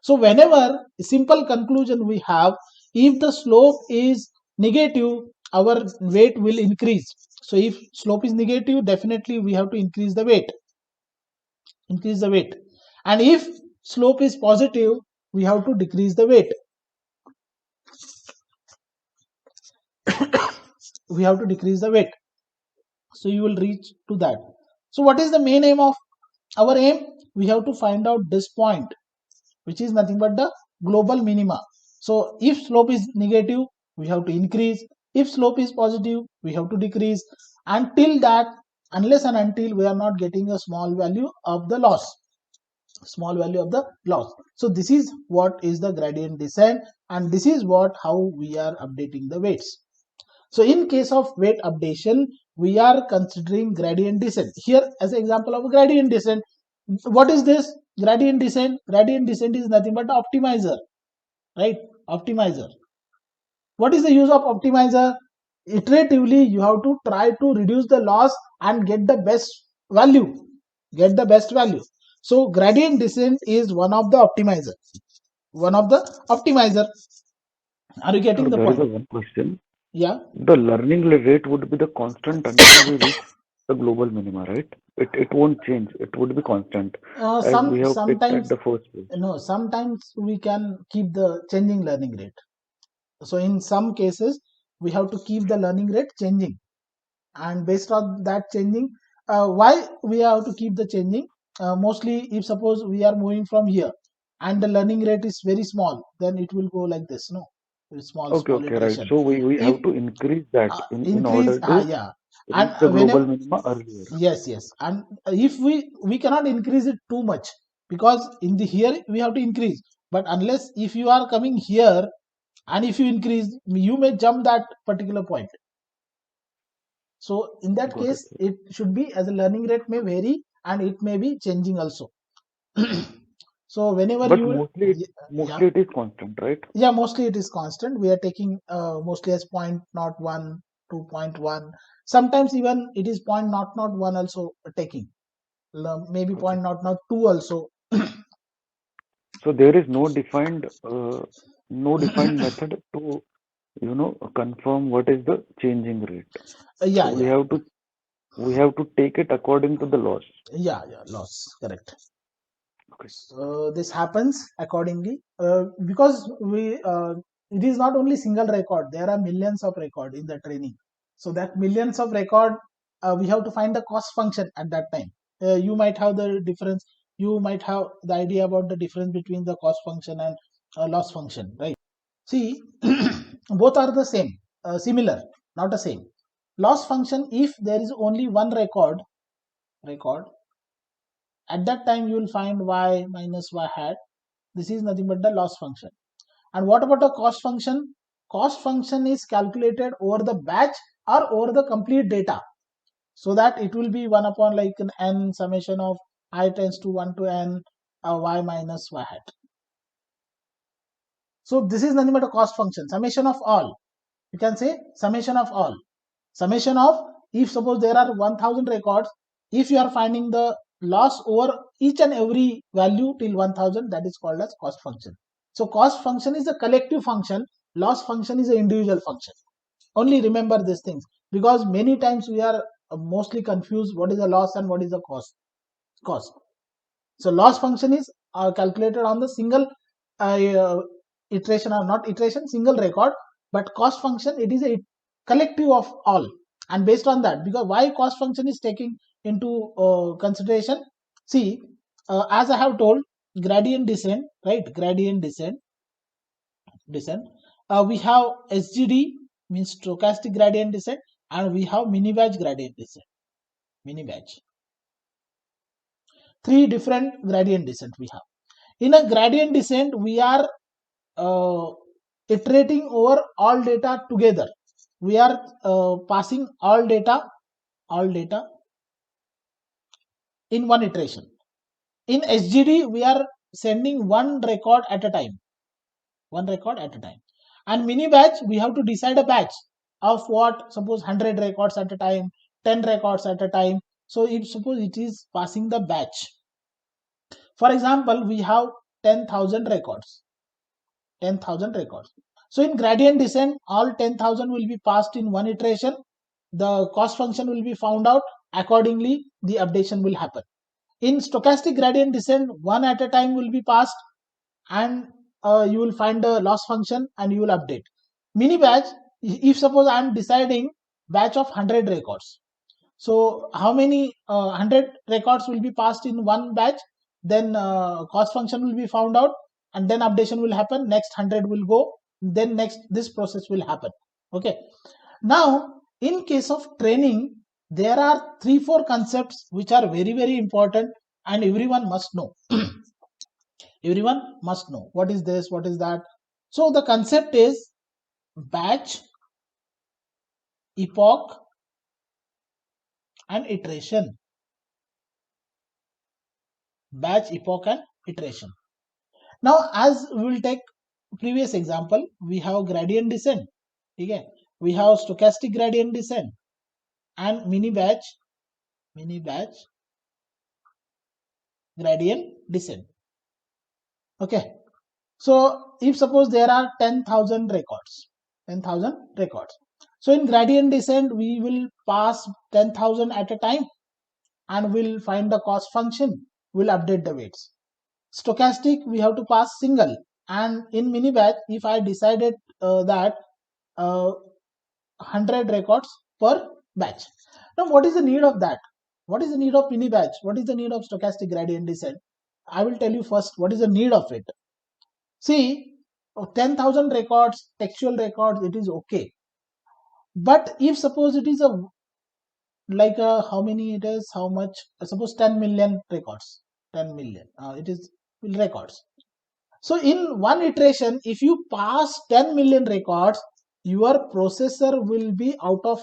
So whenever simple conclusion we have, if the slope is negative, our weight will increase. So if slope is negative, definitely we have to increase the weight. And if slope is positive, we have to decrease the weight. So you will reach to that. So what is the main aim of our aim? We have to find out this point, which is nothing but the global minima. So if slope is negative, we have to increase. If slope is positive, we have to decrease. Until that, unless and until we are not getting a small value of the loss. So this is what is the gradient descent, and this is what how we are updating the weights. So in case of weight updation, we are considering gradient descent. Here as an example of a gradient descent, what is this? Gradient descent is nothing but optimizer, right? Optimizer. What is the use of optimizer? Iteratively, you have to try to reduce the loss and get the best value. So gradient descent is one of the optimizer. Are you Sir, getting the there is a point? one question. Yeah. The learning rate would be the constant until we reach the global minima, right? It won't change. It would be constant as we have picked at Sometimes the first place. no. Sometimes we can keep the changing learning rate. So in some cases, we have to keep the learning rate changing, and based on that changing, why we have to keep the changing? Mostly, if suppose we are moving from here, and the learning rate is very small, then it will go like this. No, Okay, small okay, right. iteration. So we If have to increase that in increase, order to yeah, and reach the global whenever, minima earlier. yes, and if we cannot increase it too much, because in the here we have to increase, but unless if you are coming here and if you increase, you may jump that particular point. So in that Got it, case, sir. it should be as a learning rate may vary and it may be changing also. So whenever But you will, yeah, mostly it is constant, right? mostly it is constant. We are taking mostly as point not one to point one. Sometimes even it is point not one also taking. Maybe Okay. point not two also. So there is no defined method to confirm what is the changing rate. So Yeah, we have to take it according to the loss. loss, correct. Okay. This happens accordingly, because it is not only single record, there are millions of record in the training. So that millions of record, we have to find the cost function at that time. You might have the difference, you might have the idea about the difference between the cost function and loss function, right? See, both are the same, similar, not the same. Loss function, if there is only one record, at that time you will find y minus y hat. This is nothing but the loss function. And what about the cost function? Cost function is calculated over the batch or over the complete data, so that it will be 1 upon like an n summation of I tends to 1 to n y minus y hat. So this is nothing but a cost function, summation of all. You can say summation of all. Summation of, if suppose there are 1000 records, if you are finding the loss over each and every value till 1000, that is called as cost function. So cost function is a collective function, loss function is an individual function. Only remember these things, because many times we are mostly confused what is the loss and what is the cost. So loss function is calculated on the single iteration, or not iteration, single record. But cost function, it is a collective of all. And based on that, because why cost function is taking into consideration, see, as I have told, gradient descent, right? Gradient descent. We have SGD, means stochastic gradient descent, and we have mini batch gradient descent. Mini batch. Three different gradient descent we have. In a gradient descent, we are iterating over all data together. We are passing all data in one iteration. In SGD, we are sending one record at a time. And mini batch, we have to decide a batch of what, suppose 100 records at a time, 10 records at a time. So if suppose it is passing the batch. For example, we have 10,000 records. 10,000 records. So in gradient descent, all 10,000 will be passed in one iteration. The cost function will be found out. Accordingly, the updation will happen. In stochastic gradient descent, one at a time will be passed, and you will find the loss function and you will update. Mini batch, if suppose I am deciding batch of 100 records. So how many 100 records will be passed in one batch, then cost function will be found out, and then updation will happen. Next 100 will go, then next this process will happen. Okay. Now in case of training, there are 3-4 concepts which are very very important and everyone must know. Everyone must know what is this, what is that. So the concept is batch, epoch, and iteration. Batch, epoch, and iteration. Now as we will take previous example, we have gradient descent. Okay, we have stochastic gradient descent and mini batch gradient descent. Okay, so if suppose there are 10,000 records, so in gradient descent we will pass 10,000 at a time and we'll find the cost function, we'll update the weights. Stochastic, we have to pass single, and in mini batch, if I decided that 100 records per batch. Now what is the need of that? What is the need of mini batch? What is the need of stochastic gradient descent? I will tell you first what is the need of it. See, 10,000 records, textual records, it is okay. But if suppose it is a like how many it is, how much, suppose 10 million records, 10 million, it is records. So in one iteration, if you pass 10 million records, your processor will be out of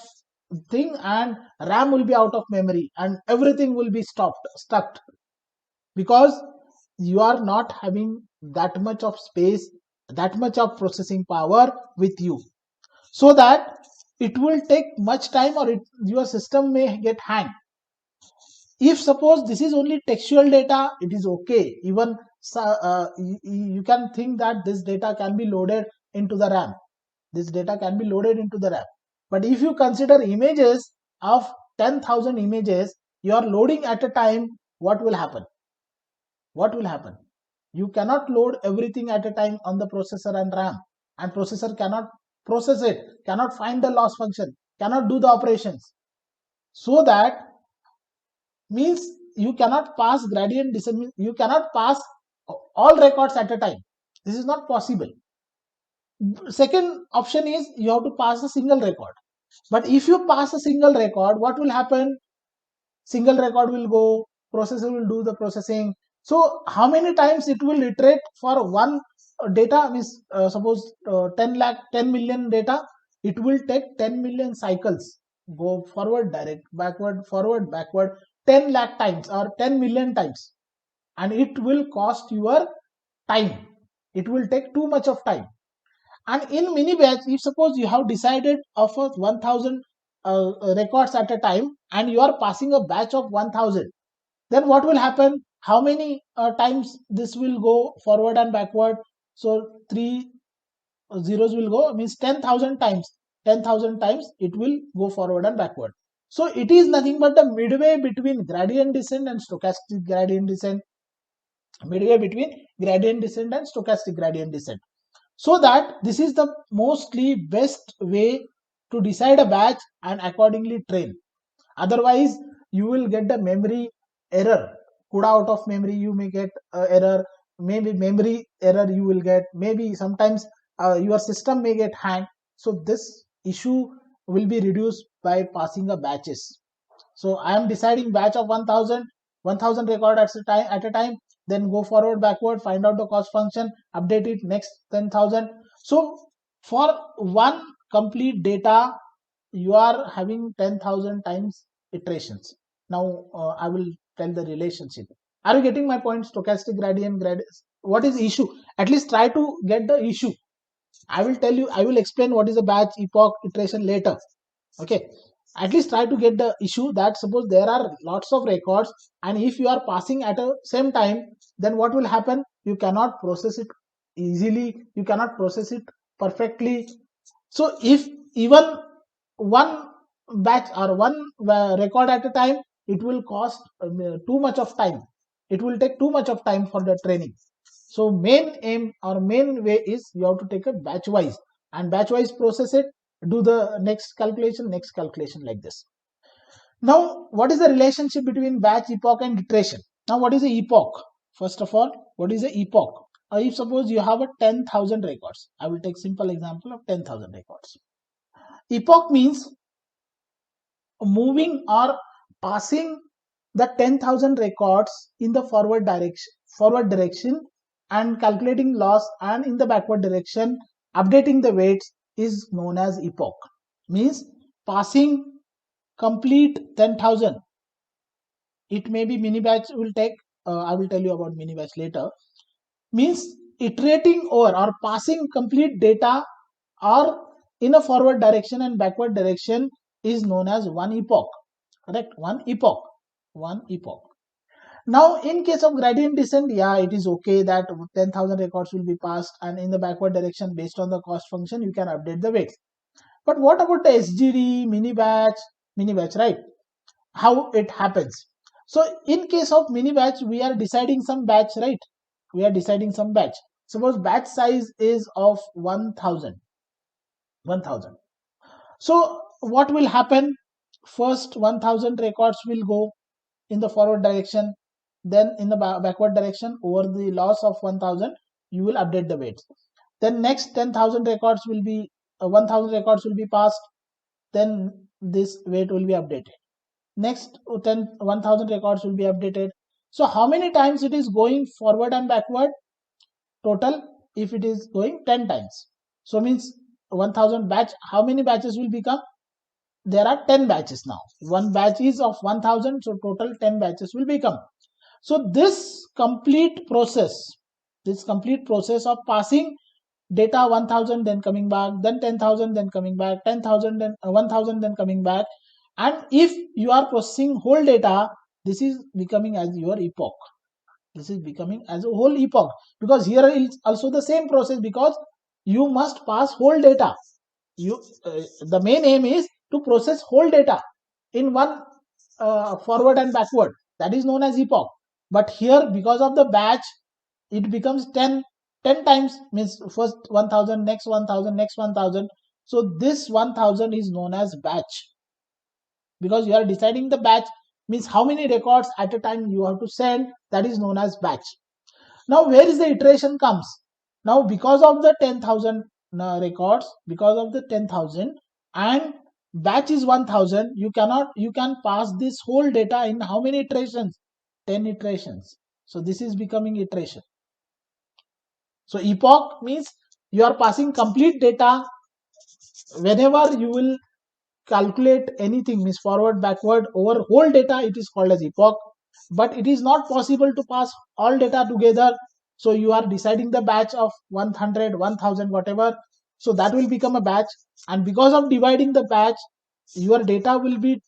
thing and RAM will be out of memory and everything will be stuck, because you are not having that much of space, that much of processing power with you. So that it will take much time, or your system may get hang. If suppose this is only textual data, it is okay. Even you can think that this data can be loaded into the RAM. But if you consider images of 10,000 images, you are loading at a time, what will happen? You cannot load everything at a time on the processor and RAM, and processor cannot process it, cannot find the loss function, cannot do the operations. So that means you cannot pass gradient descent, you cannot pass all records at a time. This is not possible. Second option is you have to pass a single record. But if you pass a single record, what will happen? Single record will go, processor will do the processing. So how many times it will iterate for one data, means suppose 10 million data, it will take 10 million cycles, go forward, direct, backward, forward, backward, 10 lakh times or 10 million times, and it will cost your time. It will take too much of time. And in mini batch, if suppose you have decided of 1000 records at a time and you are passing a batch of 1000, then what will happen? How many times this will go forward and backward? So three zeros will go, means 10,000 times. 10,000 times it will go forward and backward. So it is nothing but the midway between gradient descent and stochastic gradient descent. Midway between gradient descent and stochastic gradient descent. So that this is the mostly best way to decide a batch and accordingly train. Otherwise you will get the memory error. Could out of memory you may get error, maybe memory error you will get, maybe sometimes your system may get hang. So this issue will be reduced by passing a batches. So I am deciding batch of 1000 record at a time, then go forward backward, find out the cost function, update it, next 10,000. So for one complete data you are having 10,000 times iterations. Now I will tell the relationship. Are you getting my point? Stochastic gradient, what is issue? At least try to get the issue. I will tell you, I will explain what is a batch, epoch, iteration later. Okay, at least try to get the issue that suppose there are lots of records and if you are passing at a same time, then what will happen? You cannot process it easily, you cannot process it perfectly. So if even one batch or one record at a time, it will cost too much of time. It will take too much of time for the training. So main aim or main way is you have to take a batch wise and batch wise process it, do the next calculation like this. Now what is the relationship between batch, epoch and iteration? Now what is the epoch? First of all, what is the epoch? If suppose you have a 10,000 records, I will take simple example of 10,000 records. Epoch means moving or passing the 10,000 records in the forward direction and calculating loss, and in the backward direction updating the weights is known as epoch. Means passing complete 10,000. It may be mini batch will take, I will tell you about mini batch later. Means iterating over or passing complete data or in a forward direction and backward direction is known as one epoch. Correct? One epoch. Now in case of gradient descent, yeah, it is okay that 10,000 records will be passed and in the backward direction based on the cost function you can update the weights. But what about the SGD, mini batch, right? How it happens? So in case of mini batch, we are deciding some batch, right? We are deciding some batch. Suppose batch size is of 1000. So what will happen? First 1000 records will go in the forward direction, then in the backward direction. Over the loss of 1000 you will update the weights. Then next 10,000 records will be 1000 records will be passed, then this weight will be updated. Next 1000 records will be updated. So how many times it is going forward and backward? Total, if it is going 10 times, so means 1000 batch, how many batches will become? There are 10 batches now. One batch is of 1000, so total 10 batches will become. So this complete process of passing data 1000 then coming back, then 10,000 then coming back, 10,000 then 1000 then coming back, and if you are processing whole data, this is becoming as your epoch. This is becoming as a whole epoch, because here is also the same process, because you must pass whole data. You the main aim is to process whole data in one forward and backward, that is known as epoch. But here because of the batch it becomes 10 times, means first 1000, next 1000, next 1000. So this 1000 is known as batch, because you are deciding the batch, means how many records at a time you have to send, that is known as batch. Now where is the iteration comes? Now because of the 10,000 records, because of the 10,000 and batch is 1000, you can pass this whole data in how many iterations? 10 iterations. So this is becoming iteration. So epoch means you are passing complete data. Whenever you will calculate anything, means forward, backward, over whole data, it is called as epoch. But it is not possible to pass all data together. So you are deciding the batch of 100, 1000, whatever. So that will become a batch. And because of dividing the batch, your data will be,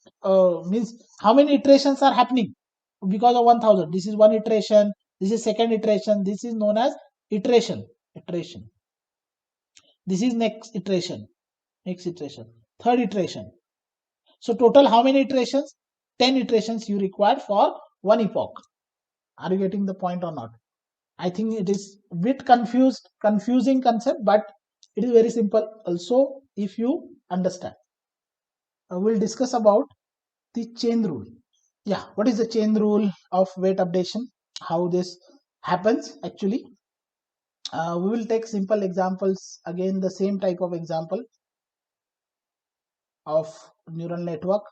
means how many iterations are happening because of 1000. This is one iteration. This is second iteration. This is known as iteration. Iteration. This is next iteration. Next iteration. Third iteration. So total how many iterations? 10 iterations you require for one epoch. Are you getting the point or not? I think it is a bit confusing concept, but it is very simple also if you understand. We'll discuss about the chain rule. Yeah, what is the chain rule of weight updation? How this happens actually? We will take simple examples, again the same type of example of neural network.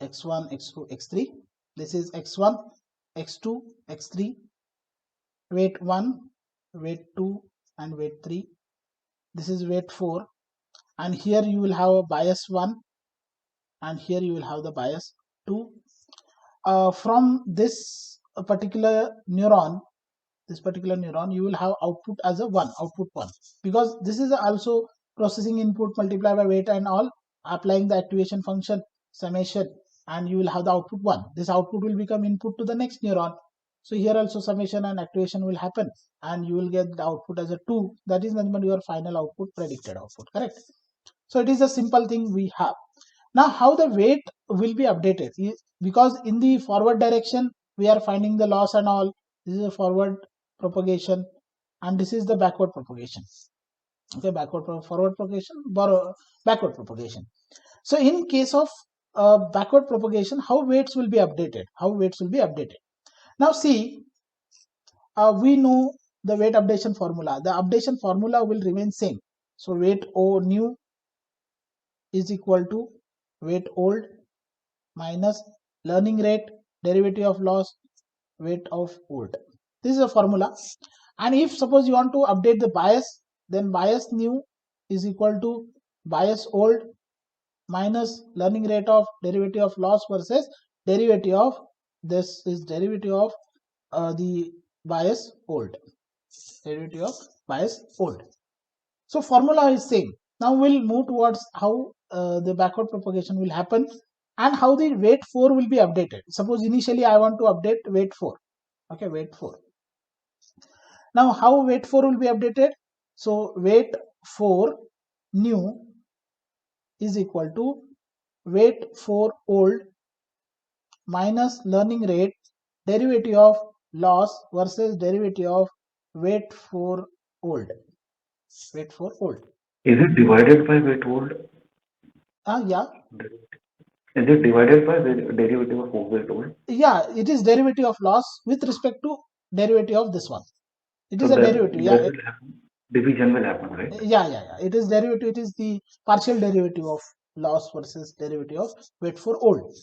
X1, X2, X3. This is X1, X2, X3, weight 1, weight 2, and weight 3. This is weight 4. And here you will have a bias 1, and here you will have the bias 2. From this particular neuron, you will have output as a 1, output 1, because this is also processing input multiplied by weight and all, applying the activation function summation, and you will have the output 1. This output will become input to the next neuron. So here also summation and activation will happen, and you will get the output as a 2. That is nothing but your final output, predicted output, correct? So it is a simple thing we have. Now how the weight will be updated, because in the forward direction we are finding the loss and all. This is a forward propagation, and this is the backward propagation. Okay, forward propagation, backward propagation. So in case of backward propagation, how weights will be updated? Now see, we know the weight updation formula. The updation formula will remain same. So weight O new is equal to weight old minus learning rate, derivative of loss, weight of old. This is a formula. And if suppose you want to update the bias, then bias new is equal to bias old minus learning rate of derivative of loss versus derivative of, this is derivative of the bias old, derivative of bias old. So formula is same. Now we'll move towards how the backward propagation will happen and how the weight 4 will be updated. Suppose initially I want to update weight 4. Okay, weight 4. Now how weight 4 will be updated? So weight 4 new is equal to weight 4 old minus learning rate, derivative of loss versus derivative of weight 4 old. Weight 4 old. Is it divided by weight old? Yeah. Is it divided by the derivative of weight old? Yeah, it is derivative of loss with respect to derivative of this one. It is a derivative. Yeah. Will happen. Division will happen, right? Yeah. It is derivative. It is the partial derivative of loss versus derivative of weight for old.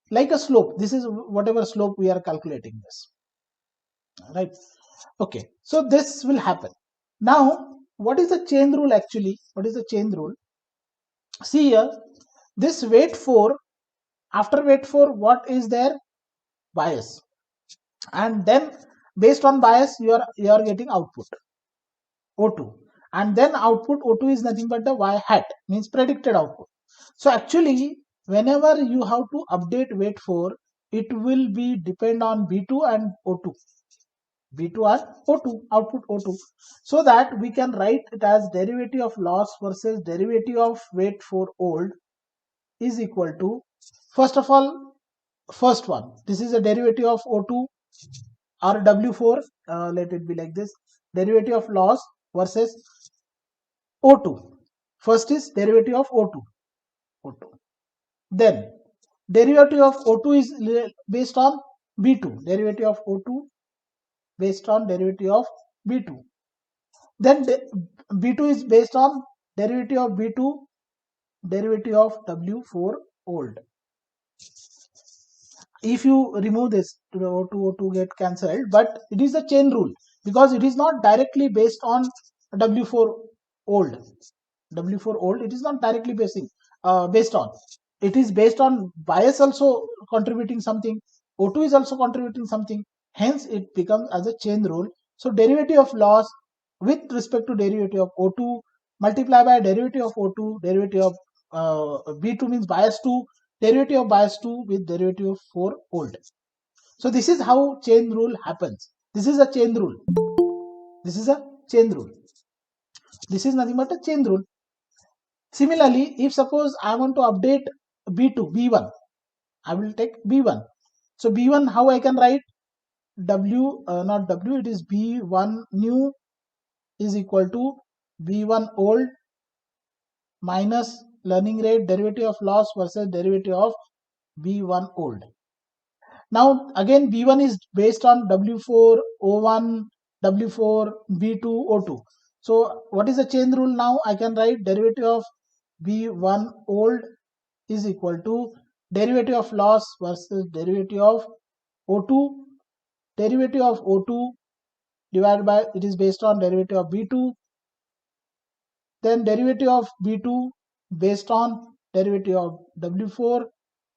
Like a slope. This is whatever slope we are calculating this. Right. Okay. So this will happen. Now, what is the chain rule actually? What is the chain rule? See here, this weight 4, after weight 4, what is their bias? And then based on bias, you are getting output O2, and then output O2 is nothing but the y hat, means predicted output. So actually, whenever you have to update weight 4, it will be depend on B2 and O2. B2 and O2, output O2. So that we can write it as derivative of loss versus derivative of weight 4 old is equal to, first of all, first one. This is a derivative of O2 or W4. Let it be like this. Derivative of loss versus O2. First is derivative of O2. Then derivative of O2 is based on B2. Derivative of O2 based on derivative of B2. Then B2 is based on derivative of B2, derivative of W4 old. If you remove this, to the O2 get cancelled, but it is a chain rule because it is not directly based on W4 old. W4 old, it is not directly based on. It is based on bias also contributing something. O2 is also contributing something. Hence, it becomes as a chain rule. So, derivative of loss with respect to derivative of O2 multiply by derivative of O2, derivative of B2 means bias 2, derivative of bias 2 with derivative of 4 old. So, this is how chain rule happens. This is a chain rule. This is a chain rule. This is nothing but a chain rule. Similarly, if suppose I want to update B2, B1, I will take B1. So B1, how I can write? W, not W, it is B1 new is equal to B1 old minus learning rate derivative of loss versus derivative of B1 old. Now again B1 is based on W4 O1, W4 B2 O2. So what is the chain rule now? I can write derivative of B1 old is equal to derivative of loss versus derivative of O2. Derivative of O2 divided by, it is based on derivative of B2. Then derivative of B2 based on derivative of W4.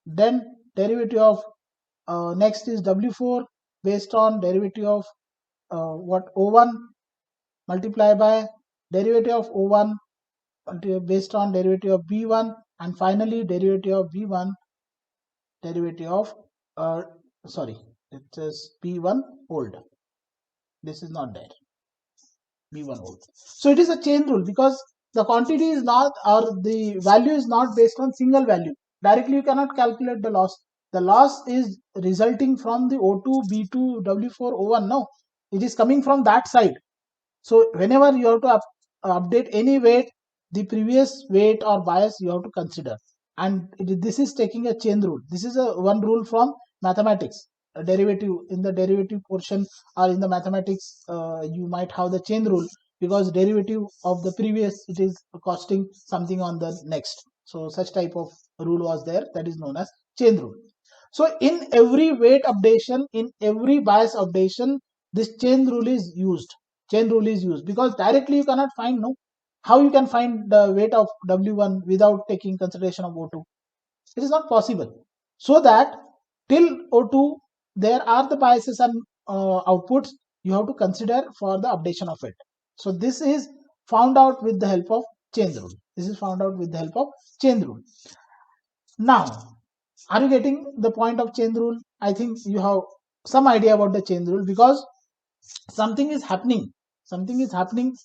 Then derivative of next is W4 based on derivative of what O1 multiply by derivative of O1 based on derivative of B1, and finally derivative of B1 derivative of sorry, it says B1 old. This is not there. B1 old. So it is a chain rule because the quantity is not, or the value is not based on single value. Directly you cannot calculate the loss. The loss is resulting from the O2, B2, W4, O1. No, it is coming from that side. So whenever you have to update any weight, the previous weight or bias you have to consider. And this is taking a chain rule. This is a one rule from mathematics. A derivative, in the derivative portion or in the mathematics, you might have the chain rule because derivative of the previous, it is costing something on the next. So such type of rule was there, that is known as chain rule. So in every weight updation, in every bias updation, this chain rule is used. Chain rule is used because directly you cannot find, no, how you can find the weight of W1 without taking consideration of O2. It is not possible. So that till O2 there are the biases and outputs you have to consider for the updation of it. So this is found out with the help of chain rule. This is found out with the help of chain rule. Now, are you getting the point of chain rule? I think you have some idea about the chain rule because something is happening. Something is happening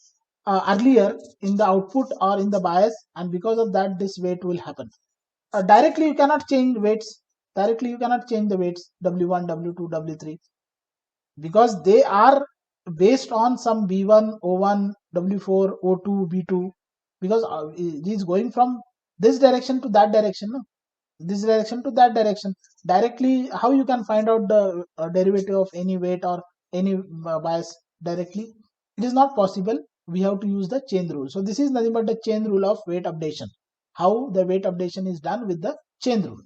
earlier in the output or in the bias, and because of that, this weight will happen. Directly, you cannot change weights. Directly, you cannot change the weights W1, W2, W3 because they are based on some B1, O1, W4, O2, B2 because it is going from this direction to that direction. No? This direction to that direction. Directly, how you can find out the derivative of any weight or any bias directly? It is not possible. We have to use the chain rule. So this is nothing but the chain rule of weight updation. How the weight updation is done with the chain rule.